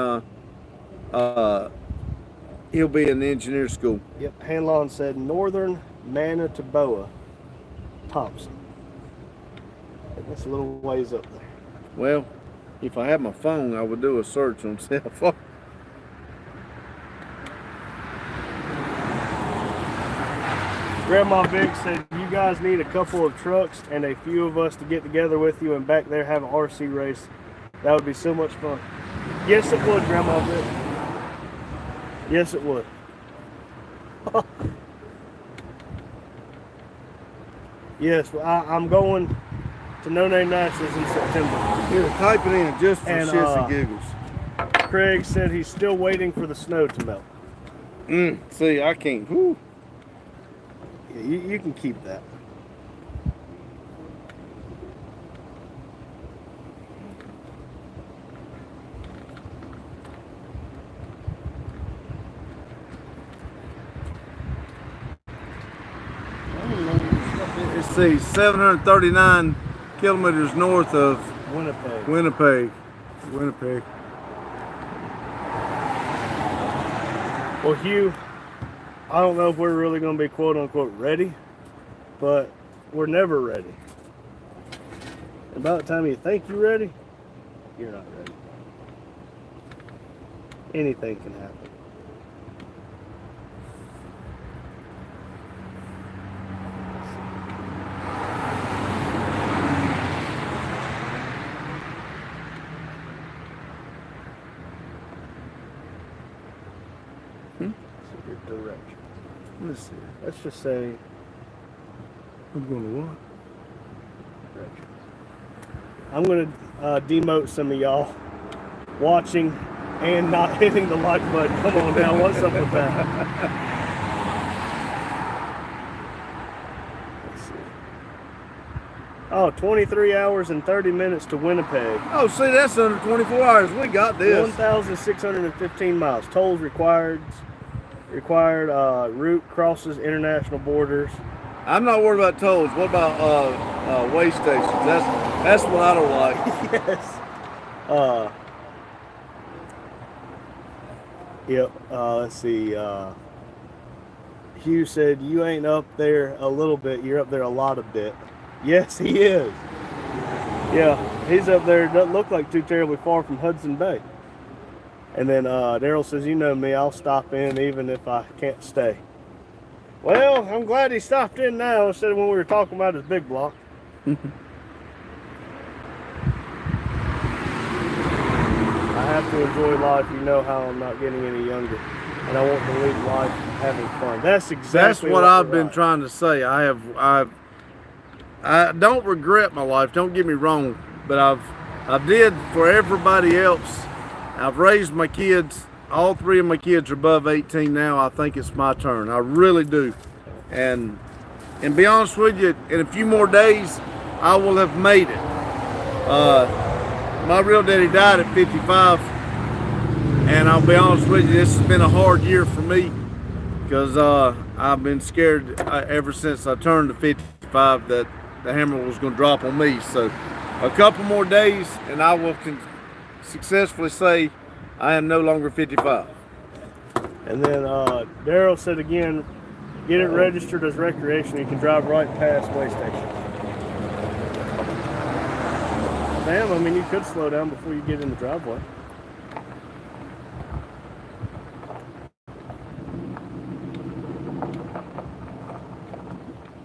He'll be in the engineer school. Yep, Hanlon said Northern Manitoba, Thompson. That's a little ways up there. Well, if I had my phone, I would do a search on cell phone. Grandma Vic said, you guys need a couple of trucks and a few of us to get together with you and back there have an RC race. That would be so much fun. Yes, it would, Grandma Vic. Yes, it would. Yes, I'm going to No Name Nationals in September. Here, type it in just for And, shits and giggles. Craig said he's still waiting for the snow to melt. See, I can't. Whew. Yeah, you can keep that. Let's see, 739 kilometers north of Winnipeg. Winnipeg. Well, Hugh, I don't know if we're really going to be quote unquote ready, but we're never ready. And by the time you think you're ready, you're not ready. Anything can happen. Your direction. Let's see. Let's just say I'm going to what? direction. I'm going to demote some of y'all watching and not hitting the like button. Come on now, what's up with that? Let's see. Oh, 23 hours and 30 minutes to Winnipeg. Oh, see, that's under 24 hours. We got this. 1,615 miles. Tolls required. Route crosses international borders. I'm not worried about tolls. What about way stations? That's what I don't like. Yes. Yep. Let's see. Hugh said, you ain't up there a little bit, you're up there a lot of bit. Yes, he is. Yeah, he's up there. Doesn't look like too terribly far from Hudson Bay. And then Daryl says, you know me, I'll stop in even if I can't stay. Well, I'm glad he stopped in now instead of when we were talking about his big block. I have to enjoy life. You know how I'm not getting any younger. And I want to lead life having fun. That's exactly what I've been like. trying to say. I don't regret my life. Don't get me wrong, but I did for everybody else. I've raised my kids. All three of my kids are above 18 now. I think it's my turn. I really do. And be honest with you, in a few more days, I will have made it. My real daddy died at 55. And I'll be honest with you, this has been a hard year for me because I've been scared ever since I turned to 55 that the hammer was going to drop on me. So a couple more days and I will successfully say I am no longer 55. And then Daryl said again, get it registered as recreation. You can drive right past way station. Damn, I mean, you could slow down before you get in the driveway.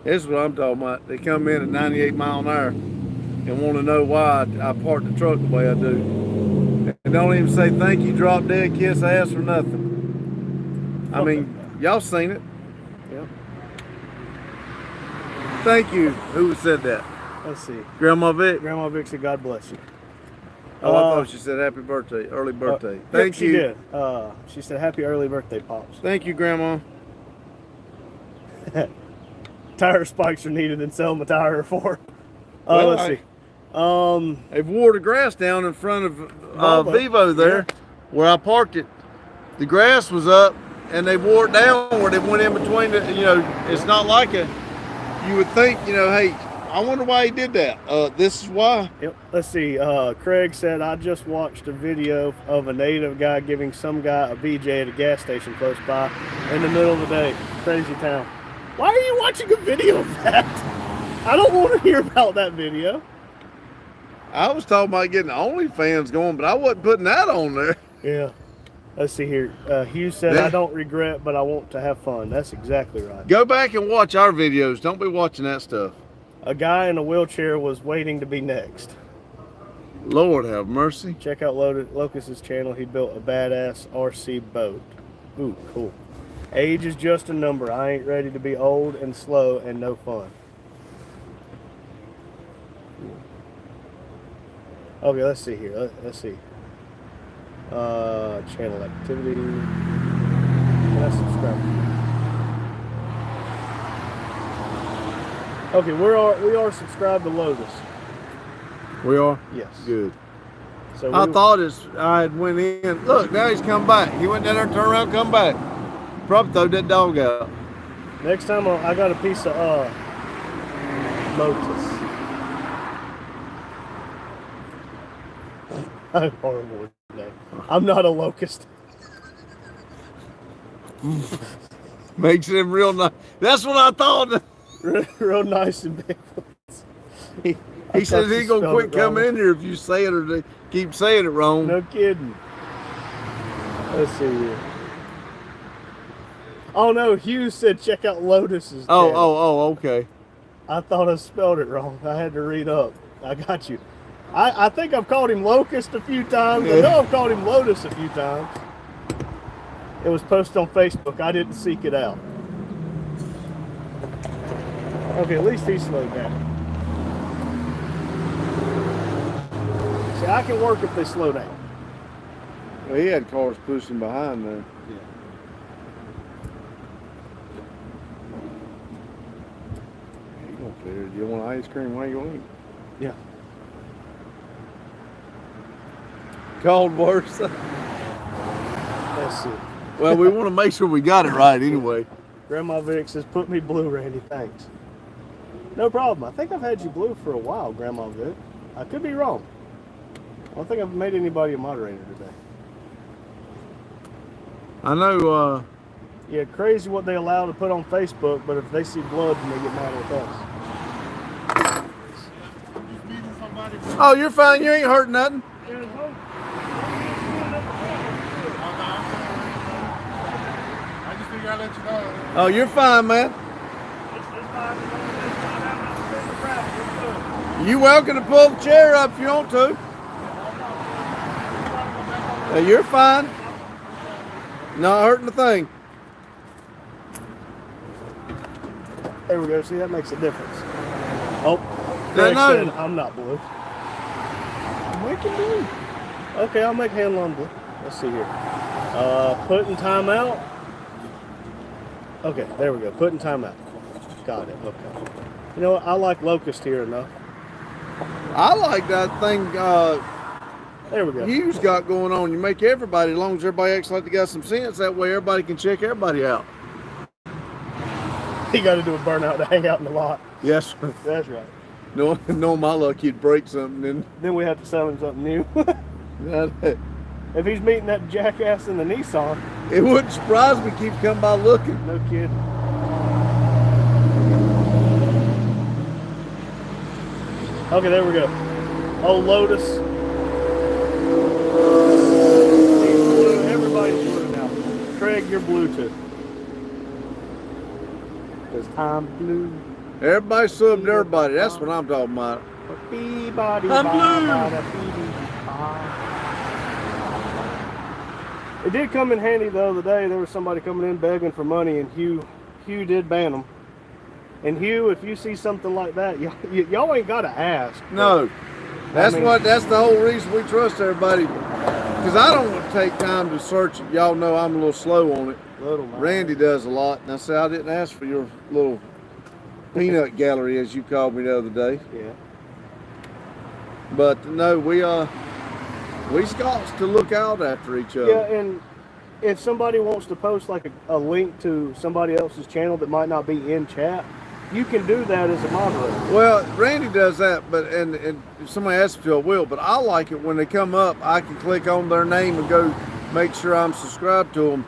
This is what I'm talking about. They come in at 98 mile an hour and want to know why I park the truck the way I do. And don't even say thank you, drop dead, kiss ass or nothing. I mean, y'all seen it. Yeah. Thank you. Who said that? Let's see. Grandma Vic? Grandma Vic said, God bless you. Oh, I thought she said happy birthday, early birthday. Thank you. She did. She said, happy early birthday, Pops. Thank you, Grandma. Tire spikes are needed and sell them a tire for. Well, Let's see. They wore the grass down in front of Vivo there, where I parked it. The grass was up, and they wore it down where they went in between the, it's not like you would think, hey, I wonder why he did that. This is why. Yep. Let's see. Craig said, I just watched a video of a native guy giving some guy a BJ at a gas station close by in the middle of the day. Crazy town. Why are you watching a video of that? I don't want to hear about that video. I was talking about getting OnlyFans going, but I wasn't putting that on there. Yeah. Let's see here. Hugh said, I don't regret, but I want to have fun. That's exactly right. Go back and watch our videos. Don't be watching that stuff. A guy in a wheelchair was waiting to be next. Lord have mercy. Check out Locust's channel. He built a badass RC boat. Ooh, cool. Age is just a number. I ain't ready to be old and slow and no fun. Okay, let's see here. Let's see. Channel activity. Let's subscribe. Okay, we are subscribed to Lotus. We are? Yes. Good. So I thought I had went in. Look, now he's come back. He went down there, turned around, come back. Probably throw that dog out. Next time I got a piece of Lotus. I'm horrible with that. I'm not a locust. Makes him real nice. That's what I thought. Real nice and big. He says he's gonna quit coming in here if you say it or keep saying it wrong. No kidding. Let's see here. Oh no, Hugh said check out Lotus's. Oh, okay. I thought I spelled it wrong. I had to read up. I got you. I think I've called him Locust a few times. I know I've called him Lotus a few times. It was posted on Facebook. I didn't seek it out. Okay, at least he slowed down. See, I can work if they slow down. Well, he had cars pushing behind there. Yeah. You gonna figure? You want ice cream? Why you gonna eat? Yeah. Cold worse. Let's see. Well, we want to make sure we got it right anyway. Grandma Vic says, put me blue, Randy. Thanks. No problem. I think I've had you blue for a while, Grandma Vic. I could be wrong. I don't think I've made anybody a moderator today. I know. Yeah, crazy what they allow to put on Facebook, but if they see blood, then they get mad with us. Oh, you're fine. You ain't hurting nothing. Oh, you're fine, man. You welcome to pull the chair up if you want to. You're fine. Not hurting a thing. There we go. See, that makes a difference. Oh, I Greg know. said, I'm not blue. Make it blue. Okay, I'll make Hanlon blue. Let's see here. Put in timeout. Okay, there we go. Put in timeout. Got it. Okay. You know what? I like Locust here enough. I like that thing There we go. Hugh's got going on. You make everybody, as long as everybody acts like they got some sense, that way everybody can check everybody out. You got to do a burnout to hang out in the lot. Yes, sir. That's right. No, my luck, you'd break something. Then we have to sell him something new. Then If he's meeting that jackass in the Nissan, it wouldn't surprise me. Keep coming by looking. no kidding. Okay, there we go. Oh, Lotus. He's blue. Everybody's blue now. Craig, you're blue too. Because I'm blue. Everybody subbed everybody. That's what I'm talking about. I'm It did come in handy the other day. There was somebody coming in begging for money, and Hugh did ban them. And Hugh, if you see something like that, y'all ain't got to ask. No, that's I mean, that's the whole reason we trust everybody. Because I don't want to take time to search it. Y'all know I'm a little slow on it. Little man. Randy does a lot, and I said I didn't ask for your little peanut gallery, as you called me the other day. Yeah. But no, we Scots to look out after each other. Yeah, and if somebody wants to post like a link to somebody else's channel that might not be in chat, you can do that as a moderator. Well, Randy does that, but and if somebody asks me to, I will. But I like it when they come up, I can click on their name and go make sure I'm subscribed to them.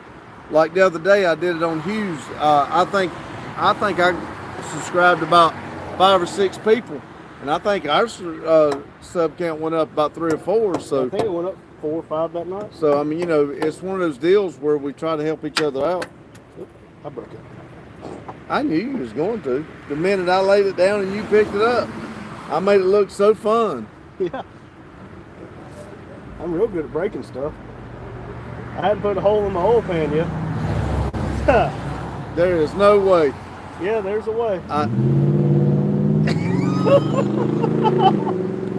Like the other day, I did it on Hughes. I think I subscribed about 5 or 6 people, and I think our sub count went up about 3 or 4. So I think it went up 4 or 5 that night. So I mean, it's one of those deals where we try to help each other out. I broke it. I knew you was going to. The minute I laid it down and you picked it up, I made it look so fun. Yeah. I'm real good at breaking stuff. I hadn't put a hole in my oil pan yet. There is no way. Yeah, there's a way. I,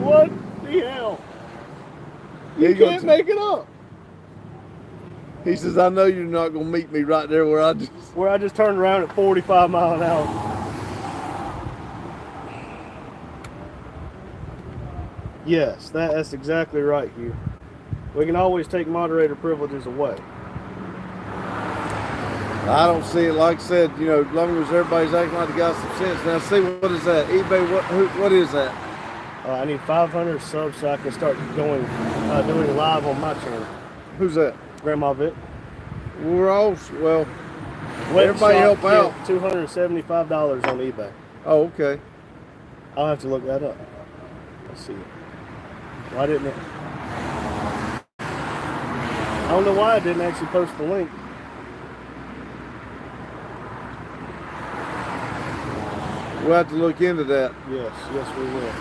What the hell? You can't make it up. He says, I know you're not going to meet me right there where I just... Where I just turned around at 45 miles an hour. Yes, that's exactly right, Hugh. We can always take moderator privileges away. I don't see it. Like I said, as long as everybody's acting like they got some sense. Now, see, what is that? eBay, what is that? I need 500 subs so I can start doing live on my channel. Who's that? Grandma Vic. We're all, well, Web everybody shop help out. kit, $275 on eBay. Oh, okay. I'll have to look that up. Let's see. Why didn't it? I don't know why I didn't actually post the link. We'll have to look into that. Yes, we will.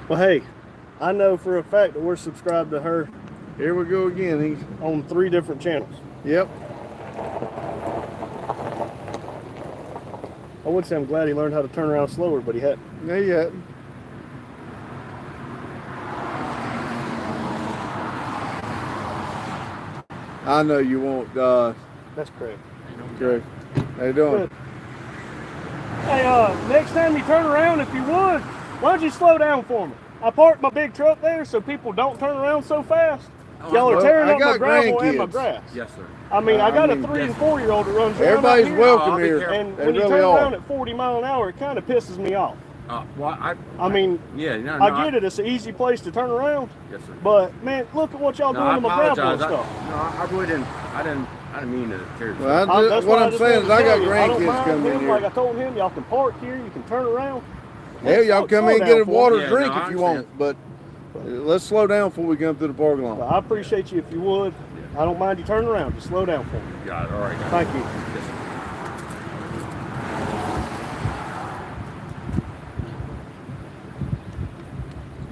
Well, hey, I know for a fact that we're subscribed to her Here we go again. on 3 different channels. Yep. I would say I'm glad he learned how to turn around slower, but he hadn't. No, yet. I know you won't. That's Craig. Greg. How you doing? Good. Hey, next time you turn around, if you would, why don't you slow down for me? I parked my big truck there so people don't turn around so fast. Y'all are well, tearing I up my got gravel and my grandkids. grass. Yes, sir. I mean, I got a 3 and 4 year old that runs around out Everybody's here. welcome I'll be here. careful. And They when you really turn are. around at 40 miles an hour, it kind of pisses me off. Well, I mean, yeah, no, I get it. It's an easy place to turn around. Yes, sir. But, man, look at what y'all No, doing I to my gravel and apologize. stuff. No, I really didn't. I didn't mean to tear it. Well, That's what why I'm just saying is wanted I to got tell you, I don't grandkids mind coming in him. Like I here. told him, y'all can park here, you can turn around. Hell, y'all come Slow in and get a down for me. water Yeah, drink no, I if you want. But let's slow down before we come through the parking lot. I appreciate you if you would. I don't mind you turning around. Just slow down for me. Got it. All right. Thank you. Yes, sir.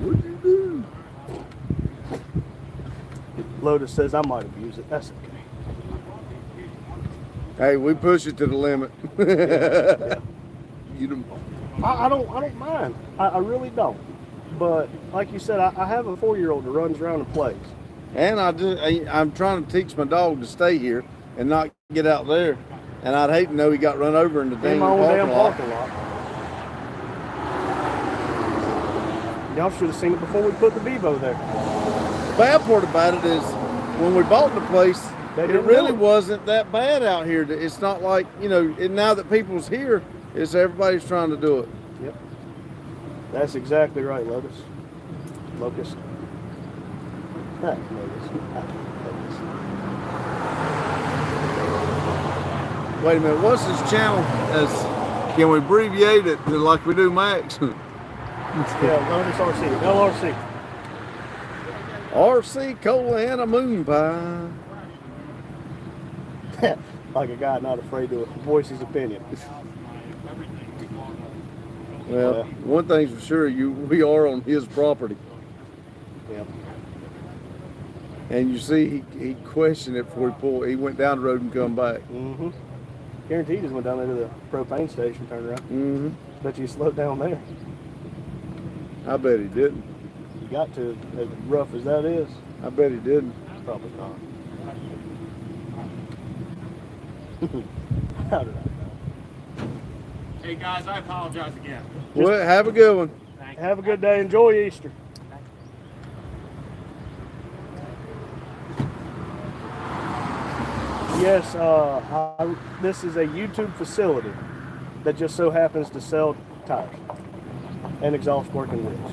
What'd you do? Lotus says I might abuse it. That's okay. Hey, we push it to the limit. You don't. I don't mind. I really don't. But like you said, I have a 4-year-old that runs around and plays. And I'm trying to teach my dog to stay here and not get out there. And I'd hate to know he got run over in the In dang my own damn parking parking lot. lot. Y'all should have seen it before we put the Bebo there. The bad part about it is when we bought the place, They it didn't really do it. wasn't that bad out here. It's not like, and now that people's here, it's everybody's trying to do it. Yep. That's exactly right, Lotus. Locust. Locust. Wait a minute, what's this channel? Can we abbreviate it to like we do Max? Yeah, Lotus RC. LRC. RC Cola and a moon pie. Like a guy not afraid to voice his opinion. Well, Yeah. one thing's for sure, we are on his property. Yeah. And you see, he questioned it before he pulled. He went down the road and come back. Mm-hmm. Guaranteed he just went down there to the propane station, turned around. Mm-hmm. Bet you slowed down there. I bet he didn't. You got to, as rough as that is. I bet he didn't. Probably not. How did I know? Hey guys, I apologize again. Well, have a good one. Have a good day. Enjoy Easter. Yes, this is a YouTube facility that just so happens to sell tires and exhaust working wheels.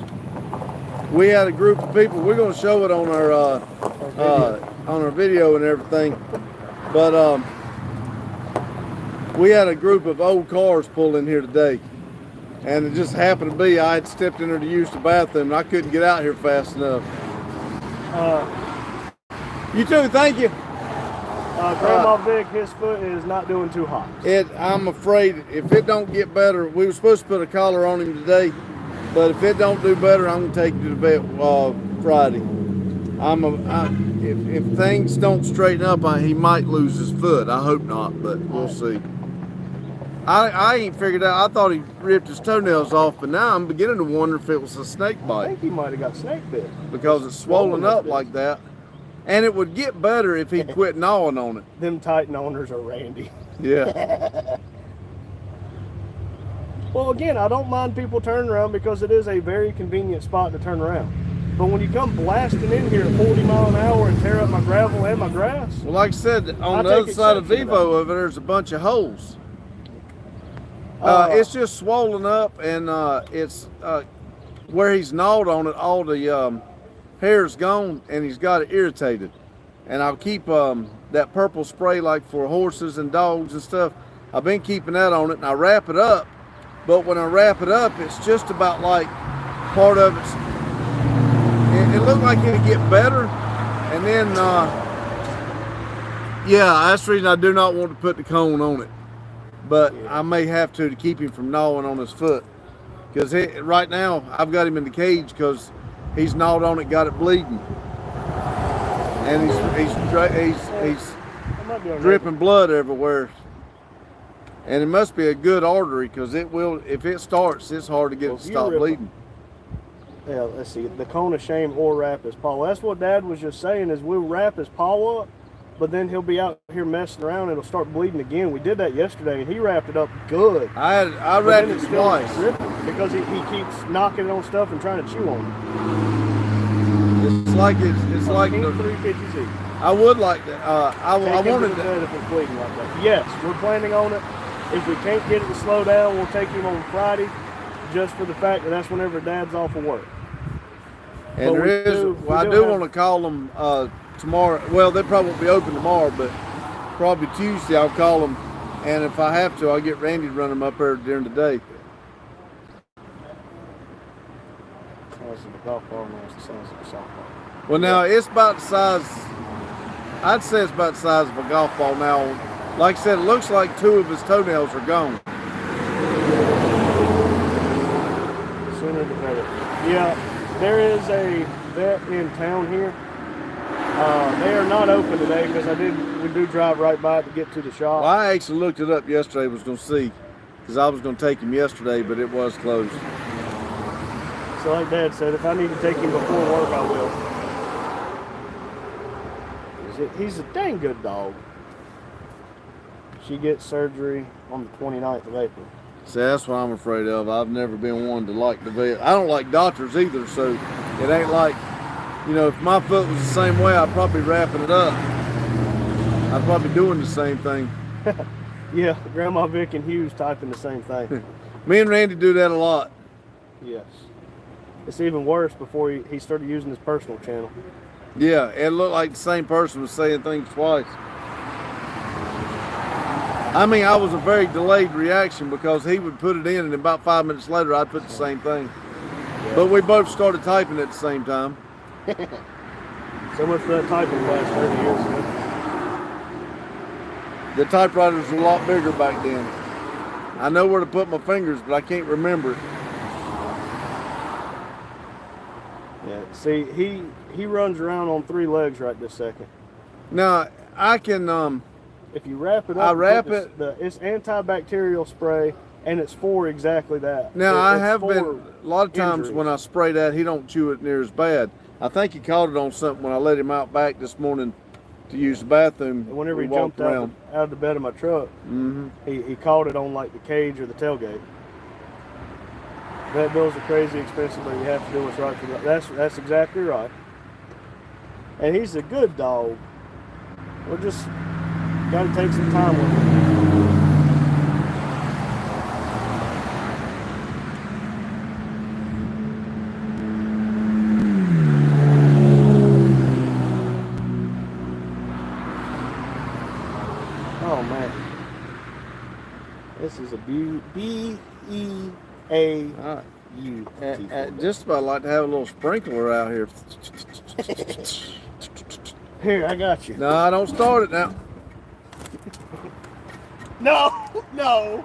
We had a group of people. We're going to show it on our video and everything. But we had a group of old cars pull in here today, and it just happened to be I had stepped in there to use the bathroom, and I couldn't get out here fast enough. You too. Thank you. Grandma Vic, his foot is not doing too hot. I'm afraid if it don't get better, we were supposed to put a collar on him today, but if it don't do better, I'm gonna take him to the vet Friday. If things don't straighten up, he might lose his foot. I hope not, but we'll see. I ain't figured out. I thought he ripped his toenails off, but now I'm beginning to wonder if it was a snake I bite think he might have got snake bit. because it's swollen up like that. And it would get better if he quit gnawing on it. Them Titan owners are Randy. Yeah. Well, again, I don't mind people turning around because it is a very convenient spot to turn around. But when you come blasting in here at 40 miles an hour and tear up my gravel and my grass, Well, like I said, on the other side of Vivo over there's a bunch of holes. It's just swollen up, and it's where he's gnawed on it, all the hair's gone, and he's got it irritated. And I'll keep that purple spray like for horses and dogs and stuff. I've been keeping that on it, and I wrap it up. But when I wrap it up, it's just about like part of it's. It looked like it'd get better, and then yeah, that's the reason I do not want to put the cone on it. But I may have to keep him from gnawing on his foot, because right now I've got him in the cage because he's gnawed on it, got it bleeding, and he's dripping blood everywhere. And it must be a good artery, because it will, if it starts, it's hard to get it to stop bleeding. Yeah, let's see. The cone of shame or wrap his paw. That's what Dad was just saying, is we'll wrap his paw up, but then he'll be out here messing around and it'll start bleeding again. We did that yesterday, and he wrapped it up good. I wrapped it twice. Because he keeps knocking it on stuff and trying to chew on it. It's like the 350Z. I would like that. I wanted that if it's bleeding like that. Yes, we're planning on it. If we can't get it to slow down, we'll take him on Friday, just for the fact that that's whenever Dad's off of work. And I do want to call them tomorrow. Well, they probably won't be open tomorrow, but probably Tuesday I'll call them. And if I have to, I'll get Randy to run them up there during the day. Sounds like a golf ball now. It sounds like a softball. Well, now it's about the size. I'd say it's about the size of a golf ball now. Like I said, it looks like 2 of his toenails are gone. Sooner the better. Yeah, there is a vet in town here. They are not open today because we do drive right by it to get to the shop. Well, I actually looked it up yesterday, was going to see, because I was going to take him yesterday, but it was closed. So like Dad said, if I need to take him before work, I will. He's a dang good dog. She gets surgery on the 29th of April. See, that's what I'm afraid of. I've never been one to like the vet. I don't like doctors either, so it ain't like, if my foot was the same way, I'd probably be wrapping it up. I'd probably be doing the same thing. Yeah, Grandma Vic and Hughes typing the same thing. Me and Randy do that a lot. Yes. It's even worse before he started using his personal channel. Yeah, it looked like the same person was saying things twice. I mean, I was a very delayed reaction because he would put it in and about 5 minutes later I'd put the same thing. Yeah. But we both started typing at the same time. So much for that typing class 30 years ago. The typewriters were a lot bigger back then. I know where to put my fingers, but I can't remember it. Yeah, see, he runs around on 3 legs right this second. Now, I can... if you wrap it up, I wrap it. It's antibacterial spray, and it's for exactly that. Now, I have been, a lot of times injuries. When I spray that, he don't chew it near as bad. I think he caught it on something when I let him out back this morning to use the bathroom. And whenever he jumped out of the bed of my truck, he caught it on like the cage or the tailgate. Vet bills are crazy expensive, but you have to do what's right for the dog. That's exactly right. And he's a good dog. We're just Gotta take some time with it. Oh man. This is a B-E-A-U. Just about like to have a little sprinkler out here. Here, I got you. No, I don't start it now. No, no.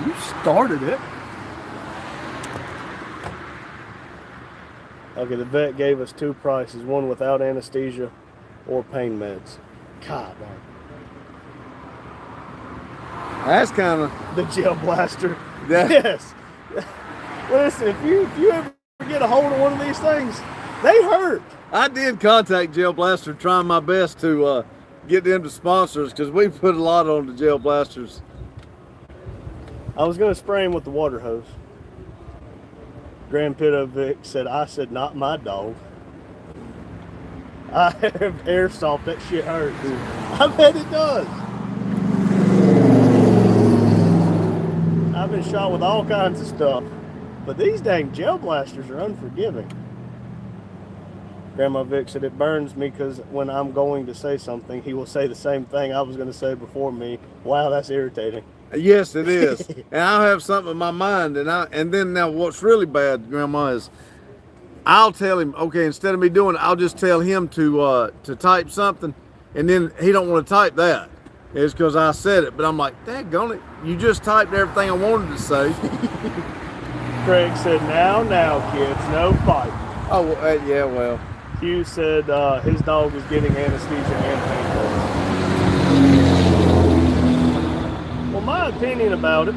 You started it. Okay, the vet gave us two prices, one without anesthesia or pain meds. God, man. That's kind of The gel blaster. that. Yes. Listen, if you ever get a hold of one of these things, they hurt. I did contact Gel Blaster, trying my best to get them to sponsor us because we put a lot on the Gel Blasters. I was going to spray him with the water hose. Grand Vic said, I said, not my dog. I have airsoft, that shit hurts. I bet it does. I've been shot with all kinds of stuff, but these dang gel blasters are unforgiving. Grandma Vic said, it burns me because when I'm going to say something, he will say the same thing I was going to say before me. Wow, that's irritating. Yes, it is. And I'll have something in my mind, and then now what's really bad, Grandma, is I'll tell him, okay, instead of me doing it, I'll just tell him to type something, and then he don't want to type that. It's because I said it, but I'm like, daggone it, you just typed everything I wanted to say. Craig said, now, kids, no fight. Oh, well, yeah, well. Hugh said his dog was getting anesthesia and painkillers. Well, my opinion about it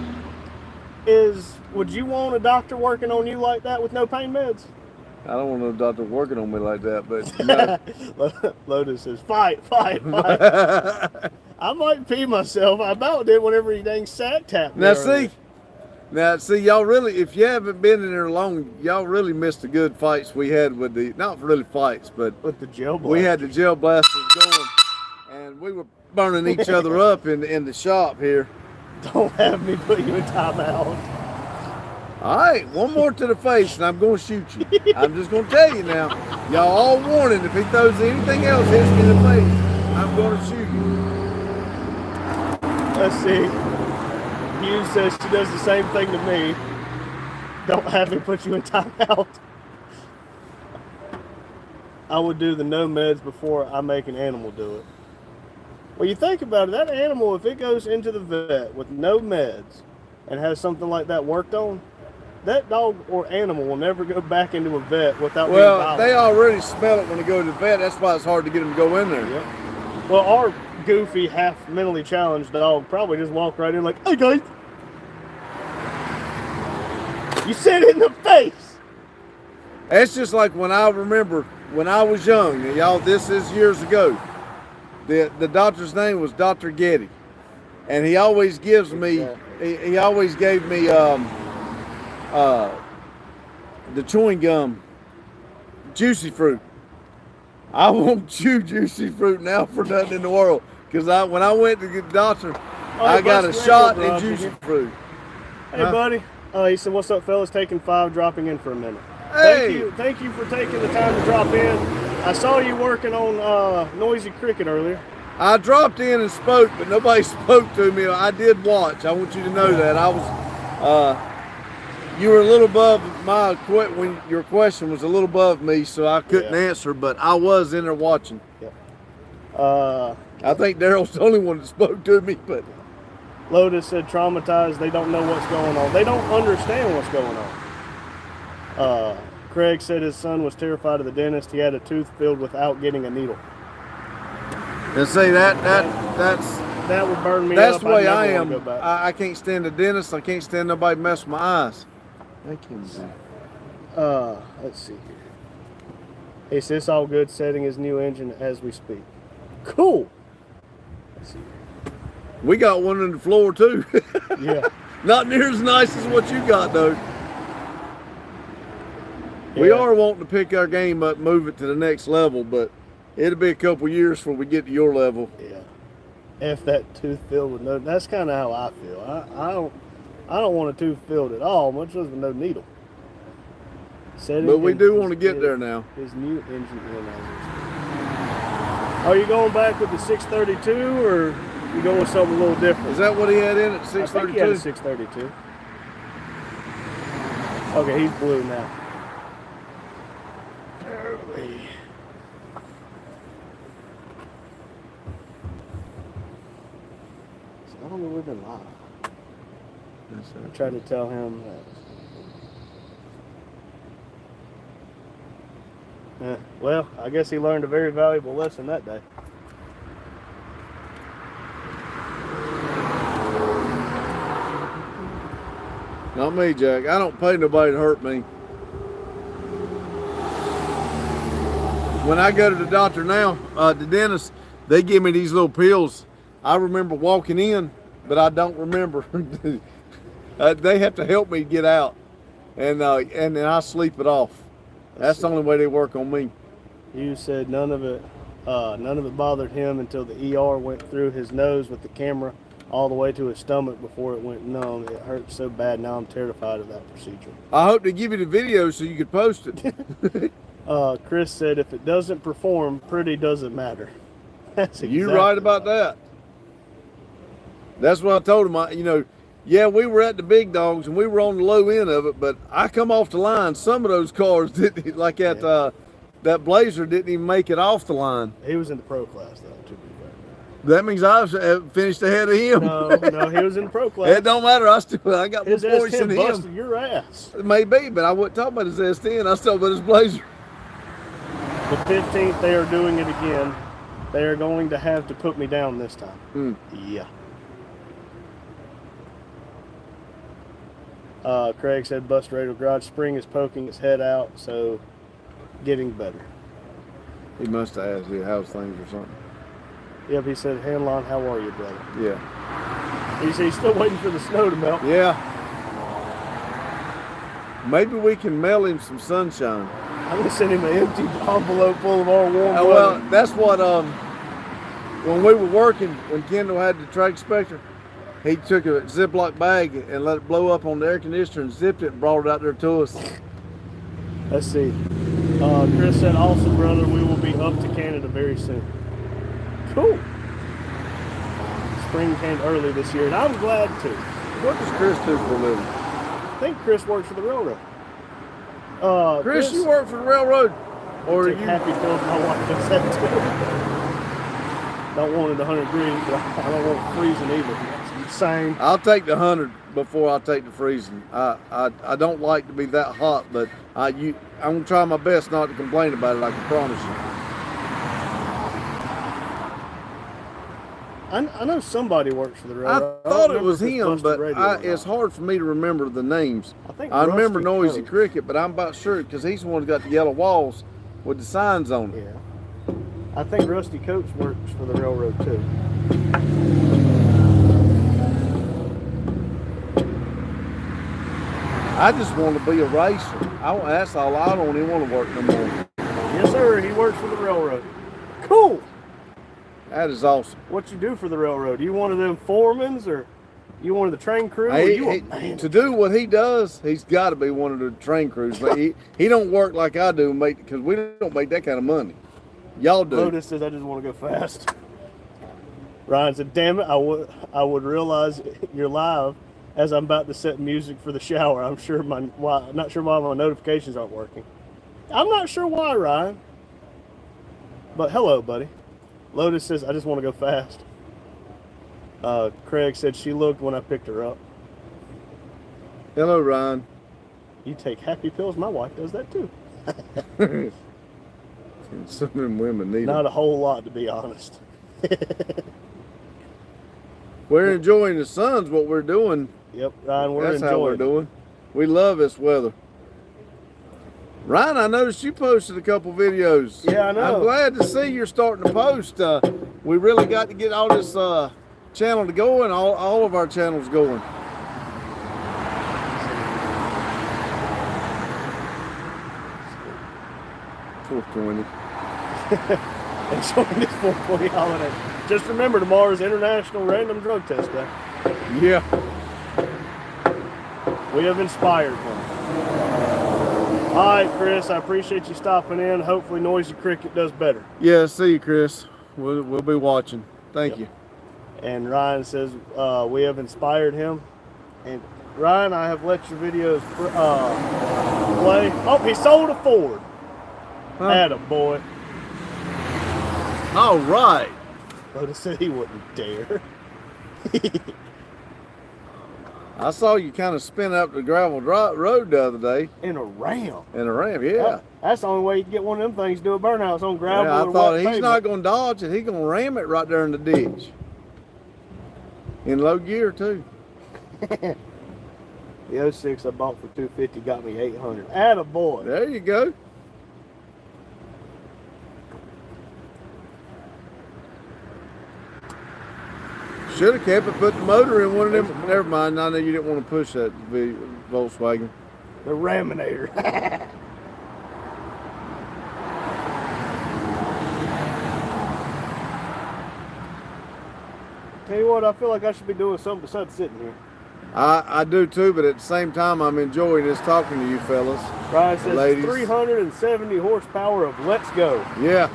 is, would you want a doctor working on you like that with no pain meds? I don't want no doctor working on me like that, but no. Lotus says, fight. I might pee myself. I about did whenever he dang sack tapped me Now earlier. see, y'all really, if you haven't been in there long, y'all really missed the good fights we had with the, not really fights, but With the gel blast. we had the gel blasters going, and we were burning each other up in the shop here. Don't have me put you in timeout. All right, one more to the face, and I'm going to shoot you. I'm just going to tell you now. Y'all all warning, if he throws anything else hits me in the face, I'm going to shoot you. Let's see. Hugh says she does the same thing to me. Don't have me put you in timeout. I would do the no meds before I make an animal do it. Well, you think about it, that animal, if it goes into the vet with no meds and has something like that worked on, that dog or animal will never go back into a vet without being Well, violent. they already smell it when they go to the vet. That's why it's hard to get them to go in there. Yep. Well, our goofy, half mentally challenged dog probably just walk right in like, hey guys. You said it in the face. It's just like when I remember when I was young, and y'all, this is years ago. The doctor's name was Dr. Getty, and he always gives me, he always gave me the chewing gum, Juicy Fruit. I won't chew Juicy Fruit now for nothing in the world, because when I went to get the doctor, I got a Buster shot Ringo in brought you Juicy here. Fruit. Hey, Huh? buddy. He said, what's up, fellas? Taking 5, dropping in for a minute. Hey! Thank you for taking the time to drop in. I saw you working on Noisy Cricket earlier. I dropped in and spoke, but nobody spoke to me. I did watch. I want you to know that. I was, you were a little above when your question was a little above me, so I couldn't Yeah. answer, but I was in there watching. Uh, I think Daryl's the only one that spoke to me, but Lotus said traumatized. They don't know what's going on. They don't understand what's going on. Craig said his son was terrified of the dentist. He had a tooth filled without getting a needle. and say that's That would burn me that's up. the way I'd I never am. wanna go back. I can't stand the dentist. I can't stand nobody mess with my eyes. Thank you. Let's see here. He says it's all good, setting his new engine as we speak. Cool. Let's see. We got one on the floor too. Yeah. Not near as nice as what you got though. We Yeah. are wanting to pick our game up, move it to the next level, but it'll be a couple years before we get to your level. Yeah. If that tooth filled with no, that's kind of how I feel. I don't want a tooth filled at all, much less with no needle. Setting But we his- do want to get there now. His new engine analyzers. Are you going back with the 632 or you going with something a little different? Is that what he had in at I think he had a 632? 632. Okay, he's blue now. Early. So I don't know we've been live. I tried to tell him that. Well, I guess he learned a very valuable lesson that day. Not me, Jack. I don't pay nobody to hurt me. When I go to the doctor now, the dentist, they give me these little pills. I remember walking in, but I don't remember. They have to help me get out, and then I sleep it off. That's the only way they work on me. You said none of it bothered him until the ER went through his nose with the camera all the way to his stomach before it went numb. It hurt so bad. Now I'm terrified of that procedure. I hope they give you the video so you could post it. Chris said if it doesn't perform, pretty doesn't matter. That's You're exactly right about that. That's what I told him. Yeah, we were at the big dogs and we were on the low end of it, but I come off the line. Some of those cars didn't, like that Blazer didn't even make it off the line. He was in the pro class though, to be fair. That means I finished ahead of him. No, he was in the pro class. It don't matter. I got more His points S10 than busted him. your ass. Maybe, but I wasn't talking about his S10. I was talking about his Blazer. The 15th, they are doing it again. They are going to have to put me down this time. Yeah. Craig said Bust Radar Garage Spring is poking its head out, so getting better. He must have asked you how's things or something. Yep, he said, Hanlon, how are you, brother? Yeah. He said he's still waiting for the snow to melt. Yeah. Maybe we can mail him some sunshine. I'm going to send him an empty envelope full of our warm Well, weather. that's what, when we were working, when Kendall had the track inspector, he took a Ziploc bag and let it blow up on the air conditioner and zipped it and brought it out there to us. Let's see. Chris said, awesome, brother. We will be up to Canada very soon. Cool. Spring came early this year, and I'm glad too. What does Chris do for a living? I think Chris works for the railroad. Chris, you work for the railroad? Or Take you? happy pills, my wife does that too. Don't want it 100 degrees, but I don't want freezing either. It's insane. I'll take the 100 before I take the freezing. I don't like to be that hot, but I'm gonna try my best not to complain about it. I can promise you. I know somebody works for the I railroad. thought don't it was remember if him, Busted but Radio or not. it's hard for me to remember the names. I think I remember Rusty Noisy Coates. Cricket, but I'm about sure because he's the one who got the yellow walls with the signs on it. Yeah. I think Rusty Coates works for the railroad too. I just want to be a racer. That's all. I don't even want to work no more. Yes, sir. He works for the railroad. Cool. That is awesome. What you do for the railroad? You one of them foremans, or you one of the train crew? Or Hey, you a man? to do what he does, he's got to be one of the train crews. But he don't work like I do, mate, because we don't make that kind of money. Y'all do. Lotus says, I just want to go fast. Ryan said, damn it, I would realize you're live as I'm about to set music for the shower. I'm not sure why my notifications aren't working. I'm not sure why, Ryan. But hello, buddy. Lotus says, I just want to go fast. Craig said she looked when I picked her up. Hello, Ryan. You take happy pills? My wife does that too. Some of them women need Not it. a whole lot, to be honest. We're enjoying the sun's what we're doing. Yep, Ryan, we're That's enjoying how we're it. doing. We love this weather. Ryan, I noticed you posted a couple videos. Yeah, I know. I'm glad to see you're starting to post. We really got to get all this channel to go and all of our channels going. 420. enjoying this 420 holiday. Just remember, tomorrow is International Random Drug Test Day. Yeah. We have inspired one. All right, Chris, I appreciate you stopping in. Hopefully Noisy Cricket does better. Yeah, see you, Chris. We'll be watching. Thank you. And Ryan says we have inspired him. And Ryan, I have let your videos play. Oh, he sold a Ford. Huh? Attaboy. All right. Lotus said he wouldn't dare. I saw you kind of spin up the gravel road the other day In a Ram. in a Ram. Yeah. That's the only way you can get one of them things to do a burnout. It's on gravel Yeah, I or thought wet he's pavement. not going to dodge it. He's going to ram it right there in the ditch. In low gear, too. The 06 I bought for $250 got me $800. Attaboy. There you go. Should have kept it, put the motor in one of them. Never mind. I know you didn't want to push that Volkswagen. The Raminator. Tell you what, I feel like I should be doing something besides sitting here. I do too, but at the same time, I'm enjoying this talking to you fellas. Ryan says Ladies. 370 horsepower of Let's Go. Yeah,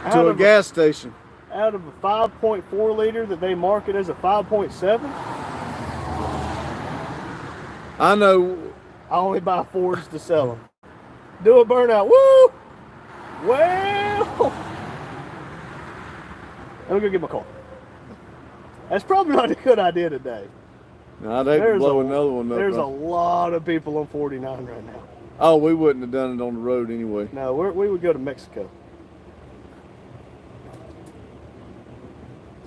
Out to a of gas station. Out of a 5.4 liter that they market as a 5.7, I know. I only buy Fords to sell them. Do a burnout. Woo! Well, let me go get my car. That's probably not a good idea today. I'd hate to blow another one up. There's a though. lot of people on 49 right now. Oh, we wouldn't have done it on the road anyway. No, we would go to Mexico.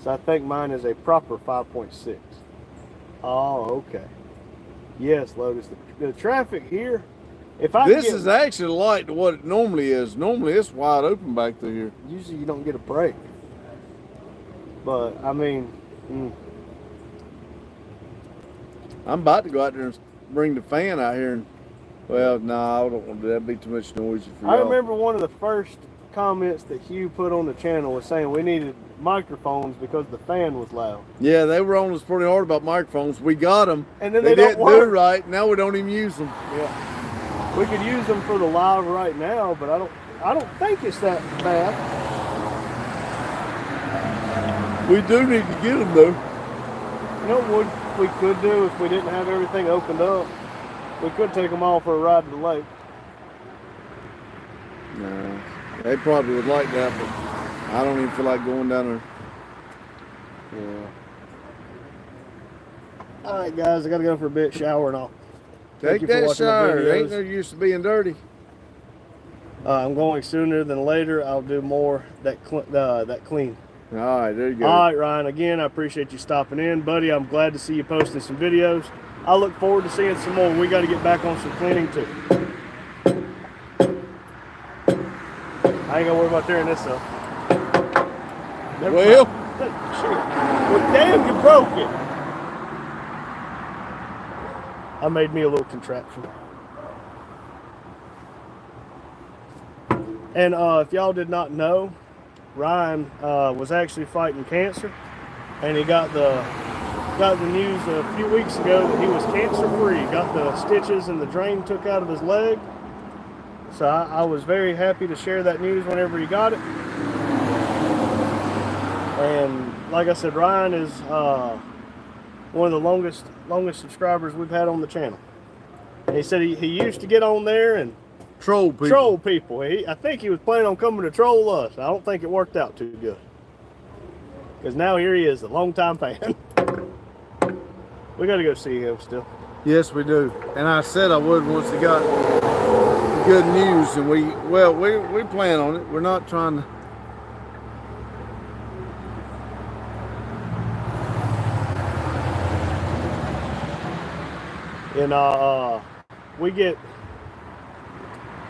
So I think mine is a proper 5.6. Oh, okay. Yes, Lotus. The traffic here, if I This get, is actually light to what it normally is. Normally it's wide open back through here. usually you don't get a break. But, I mean, I'm about to go out there and bring the fan out here. And, well, no, I don't want to do that. That'd be too much noise for I y'all. remember one of the first comments that Hugh put on the channel was saying we needed microphones because the fan was loud. Yeah, they were on us pretty hard about microphones. We got them. And then they they don't didn't do work. right. Now we don't even use them. Yeah. We could use them for the live right now, but I don't think it's that bad. We do need to get them though. You know what we could do if we didn't have everything opened up? We could take them all for a ride to the lake. No, they probably would like that, but I don't even feel like going down there. Yeah. All right, guys, I got to go for a bit, shower, and all. Take that shower. It ain't no use to being dirty. I'm going sooner than later. I'll do more that clean. All right, there you go. All right, Ryan. Again, I appreciate you stopping in, buddy. I'm glad to see you posting some videos. I look forward to seeing some more. We got to get back on some cleaning too. I ain't gonna worry about tearing this up. Never Well. mind. Well, damn, you broke it. I made me a little contraption. And if y'all did not know, Ryan was actually fighting cancer, and he got the news a few weeks ago that he was cancer free. Got the stitches and the drain took out of his leg. So I was very happy to share that news whenever he got it. And like I said, Ryan is one of the longest subscribers we've had on the channel. And he said he used to get on there and Troll people. troll people. I think he was planning on coming to troll us. I don't think it worked out too good. Because now here he is, a longtime fan. We got to go see him still. Yes, we do. And I said I would once he got good news, and we plan on it. We're not trying to. And we get.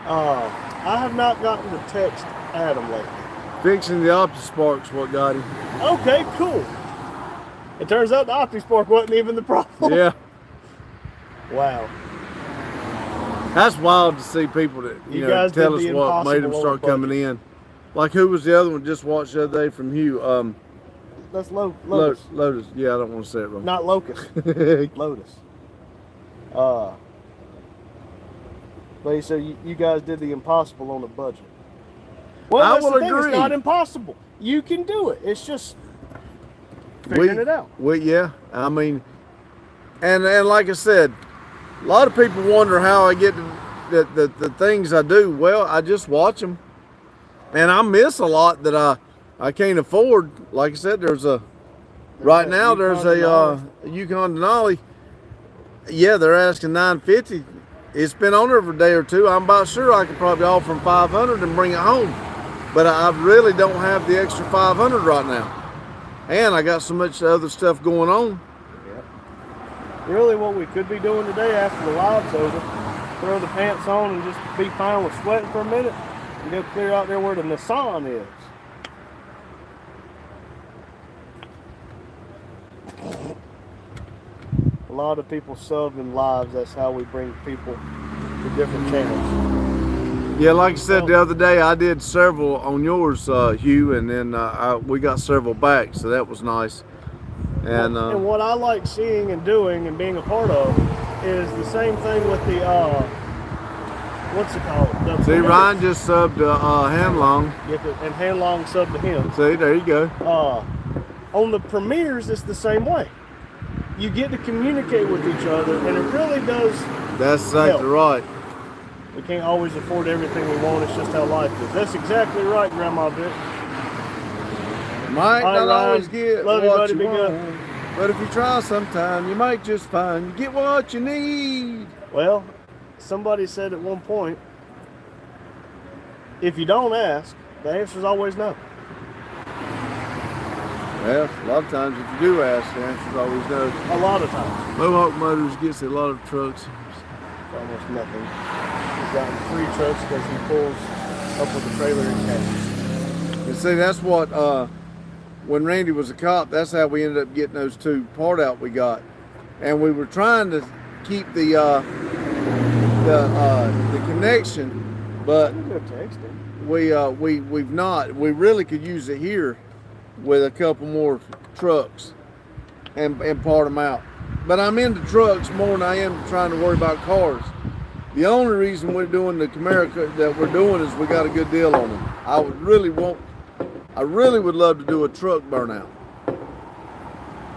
I have not gotten to text Adam lately. Fixing the OptiSpark's what got him. Okay, cool. It turns out the OptiSpark wasn't even the problem. Yeah. Wow. That's wild to see people that You guys tell did us the what made them impossible start on coming in. Like who was the other one just watched the other day from Hugh? That's Lotus. Lotus. Yeah, I don't want to say it wrong. Not Locust. Lotus. But he said you guys did the impossible on a budget. Well, I that's will the thing. agree. It's not impossible. You can do it. It's just figuring it out. Yeah, I mean, and like I said, a lot of people wonder how I get the things I do. Well, I just watch them, and I miss a lot that I can't afford. Like I said, there's a Yukon Denali. Yeah, they're asking $950. It's been on there for a day or two. I'm about sure I could probably offer them $500 and bring it home, but I really don't have the extra $500 right now, and I got so much other stuff going on. Yep. Really, what we could be doing today after the live's over, throw the pants on and just be fine with sweating for a minute, and go clear out there where the Nissan is. A lot of people sub in lives. That's how we bring people to different channels. Yeah, like I said the other day, I did several on yours, Hugh, and then we got several back, so that was nice. And what I like seeing and doing and being a part of is the same thing with the what's it called? The see, Ryan just subbed Hanlong. And Hanlong subbed to him. See, there you go. On the premieres, it's the same way. You get to communicate with each other, and it really does. That's exactly help. right. We can't always afford everything we want. It's just how life is. That's exactly right, Grandma Vic. Might not always get Love you, what buddy. you Be want, good. but if you try sometime, you might just find you get what you need. Well, somebody said at one point, if you don't ask, the answer's always no. Well, a lot of times if you do ask, the answer's always no. A lot of times. Mohawk Motors gets a lot of trucks. Almost nothing. He's gotten 3 trucks because he pulls up with the trailer and cash. And see, that's what, when Randy was a cop, that's how we ended up getting those 2 part out we got. And we were trying to keep the connection, but You could text him. we've not. We really could use it here with a couple more trucks and part them out. But I'm into trucks more than I am trying to worry about cars. The only reason we're doing the Camaro that we're doing is we got a good deal on them. I really would love to do a truck burnout.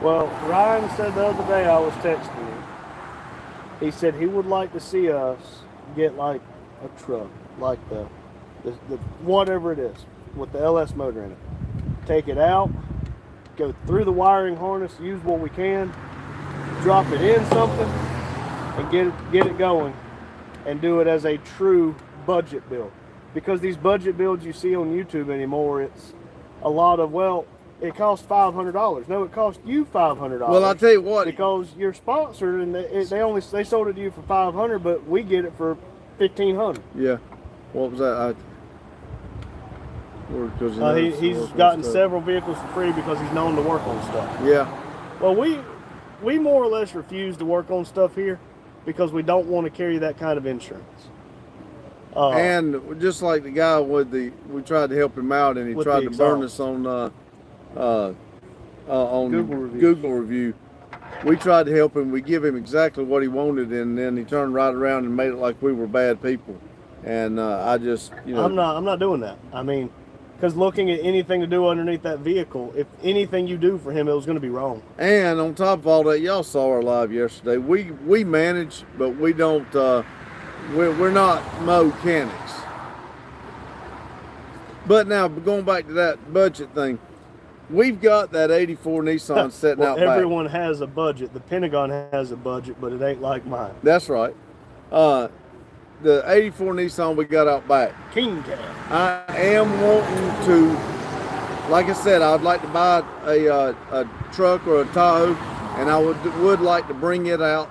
Well, Ryan said the other day I was texting him. He said he would like to see us get like a truck, like the whatever it is, with the LS motor in it. Take it out, go through the wiring harness, use what we can, drop it in something, and get it going, and do it as a true budget build. Because these budget builds you see on YouTube anymore, it's a lot of, well, it costs $500. No, it cost you $500. Well, I'll tell you what. Because you're sponsored, and they sold it to you for $500, but we get it for $1,500. Yeah. What was that? He's gotten several vehicles for free because he's known to work on stuff. Yeah. Well, we more or less refuse to work on stuff here because we don't want to carry that kind of insurance. And just like the guy we tried to help him out, and he tried to burn us on Google review. We tried to help him. We give him exactly what he wanted, and then he turned right around and made it like we were bad people. And I just, I'm not doing that. I mean, because looking at anything to do underneath that vehicle, if anything you do for him, it was going to be wrong. And on top of all that, y'all saw our live yesterday. We manage, but we don't. We're not mechanics. But now, going back to that budget thing, we've got that '84 Nissan sitting out back. Everyone has a budget. The Pentagon has a budget, but it ain't like mine. That's right. The '84 Nissan we got out back. King Cab. I am wanting to, like I said, I'd like to buy a truck or a Tahoe, and I would like to bring it out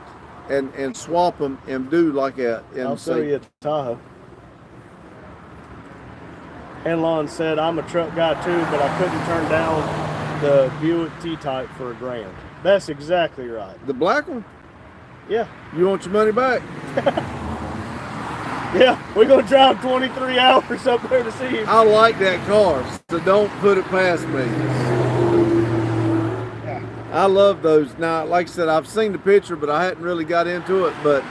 and swap them and do like I'll show you a Tahoe. Enlon said, I'm a truck guy too, but I couldn't turn down the Buick T-Type for $1,000. That's exactly right. The black one? Yeah. You want your money back? Yeah, we're gonna drive 23 hours up there to see him. I like that car, so don't put it past me. I love those. Now, like I said, I've seen the picture, but I hadn't really got into it. But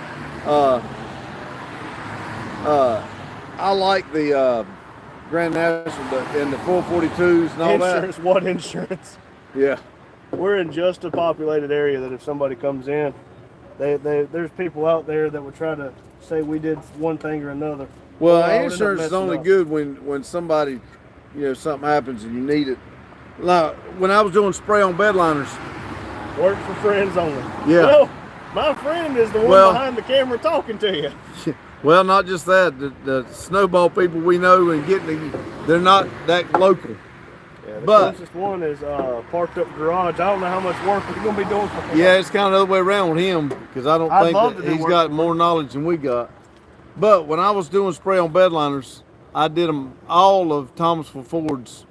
I like the Grand National and the 442s and all Insurance, what insurance? that. Yeah. We're in just a populated area that if somebody comes in, there's people out there that would try to say we did one thing or another. Well, I would end up insurance is messing only up. good when somebody, something happens and you need it. Like when I was doing spray on bed liners. Work for friends only. Yeah. Well, my friend is the one Well- behind the camera talking to you. Well, not just that. The snowball people we know and they're not that local. Yeah, the But- closest one is parked up garage. I don't know how much work we're gonna be doing for him. Yeah, it's kind of the other way around with him because I don't I'd think love that to do he's work got for more knowledge than we got. But when I was doing spray on bed liners, I did them all of Thomasville Ford's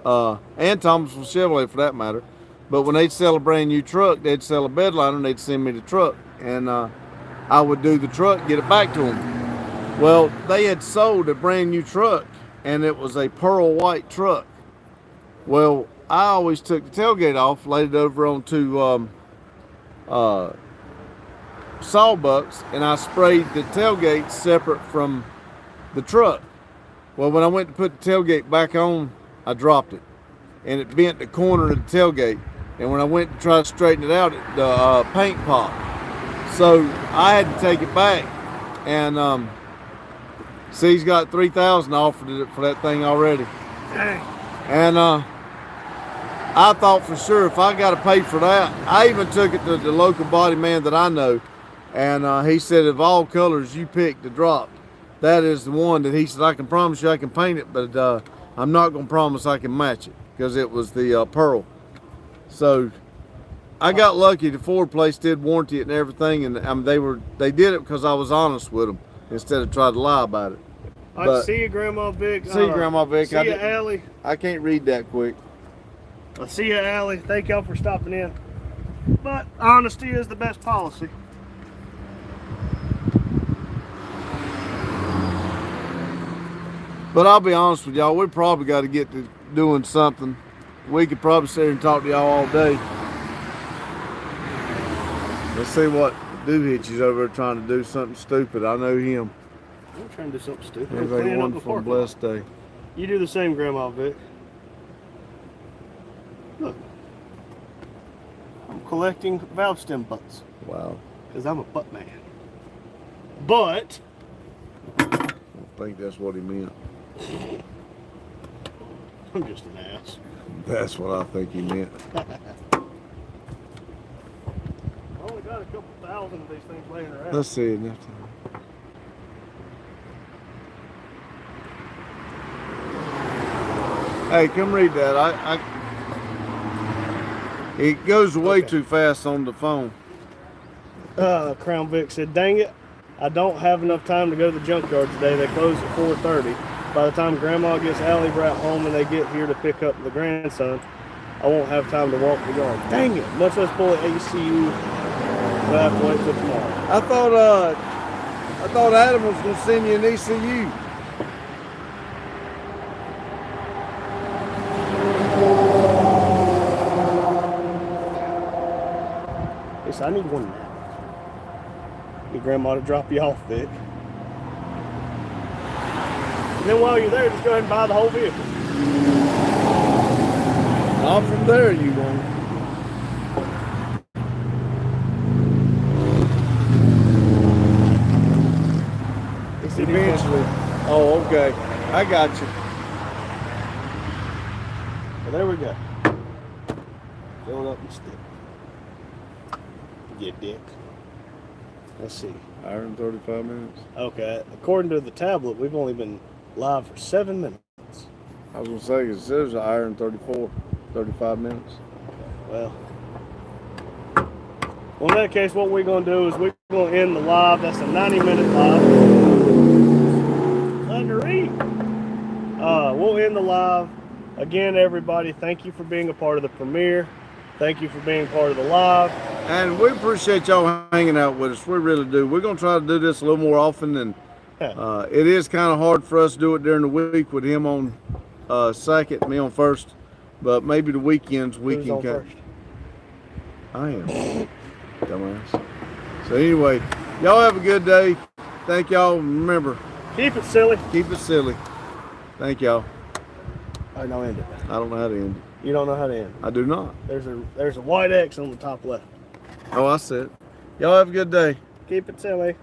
and Thomasville Chevrolet for that matter. But when they'd sell a brand new truck, they'd sell a bed liner and they'd send me the truck, and I would do the truck, get it back to them. Well, they had sold a brand new truck, and it was a pearl white truck. Well, I always took the tailgate off, laid it over onto sawbucks, and I sprayed the tailgate separate from the truck. Well, when I went to put the tailgate back on, I dropped it, and it bent the corner of the tailgate. And when I went to try to straighten it out, the paint popped. So I had to take it back, and see, he's got $3,000 offered it for that thing already. Dang. And I thought for sure if I got to pay for that, I even took it to the local body man that I know, and he said of all colors you picked to drop, that is the one that he said I can promise you I can paint it, but I'm not gonna promise I can match it because it was the pearl. So I got lucky. The Ford place did warranty it and everything, and they did it because I was honest with them instead of trying to lie about it. I But- see you, Grandma Vic. See you, Grandma Vic. See I you, didn't- Allie. I can't read that quick. I see you, Allie. Thank y'all for stopping in. But honesty is the best policy. But I'll be honest with y'all, we probably got to get to doing something. We could probably sit here and talk to y'all all day. Let's see what Doohitch is over there trying to do something stupid. I know him. I'm trying to do something stupid. I'm He's like cleaning up one the from parking lot. blessed day. You do the same, Grandma Vic. Look. I'm collecting valve stem butts Wow. because I'm a butt man. But I don't think that's what he meant. I'm just an ass. That's what I think he meant. I only got a couple thousand of these things laying around. Let's see it. Hey, come read that. It goes way Okay. too fast on the phone. Crown Vic said, dang it, I don't have enough time to go to the junkyard today. They close at 4:30. By the time Grandma gets Allie brought home and they get here to pick up the grandson, I won't have time to walk the yard. Dang it, much less pull an ACU. We'll have to wait till tomorrow. I thought Adam was gonna send you an ECU. Yes, I need one now. Your grandma to drop you off, Vic. And then while you're there, just go ahead and buy the whole vehicle. Not from there, you won't. Eventually. Oh, okay. I got you. Well, there we go. Fill it up and stick. You dick. Let's see. Hour and 35 minutes. Okay, according to the tablet, we've only been live for 7 minutes. I was gonna say, it says an hour and 35 minutes. Well, in that case, what we're going to do is we're going to end the live. That's a 90-minute live. Underneath. We'll end the live. Again, everybody, thank you for being a part of the premiere. Thank you for being part of the live. And we appreciate y'all hanging out with us. We really do. We're gonna try to do this a little more often, and It is kind of hard for us to do it during the week with him on second, me on first, but maybe the weekends we Who's can on cut. first? I am. Dumbass. So anyway, y'all have a good day. Thank y'all. Remember, Keep it silly. keep it silly. Thank y'all. I know end it. I don't know how to end it. You don't know how to end. I do not. There's a white X on the top left. Oh, I said. Y'all have a good day. Keep it silly.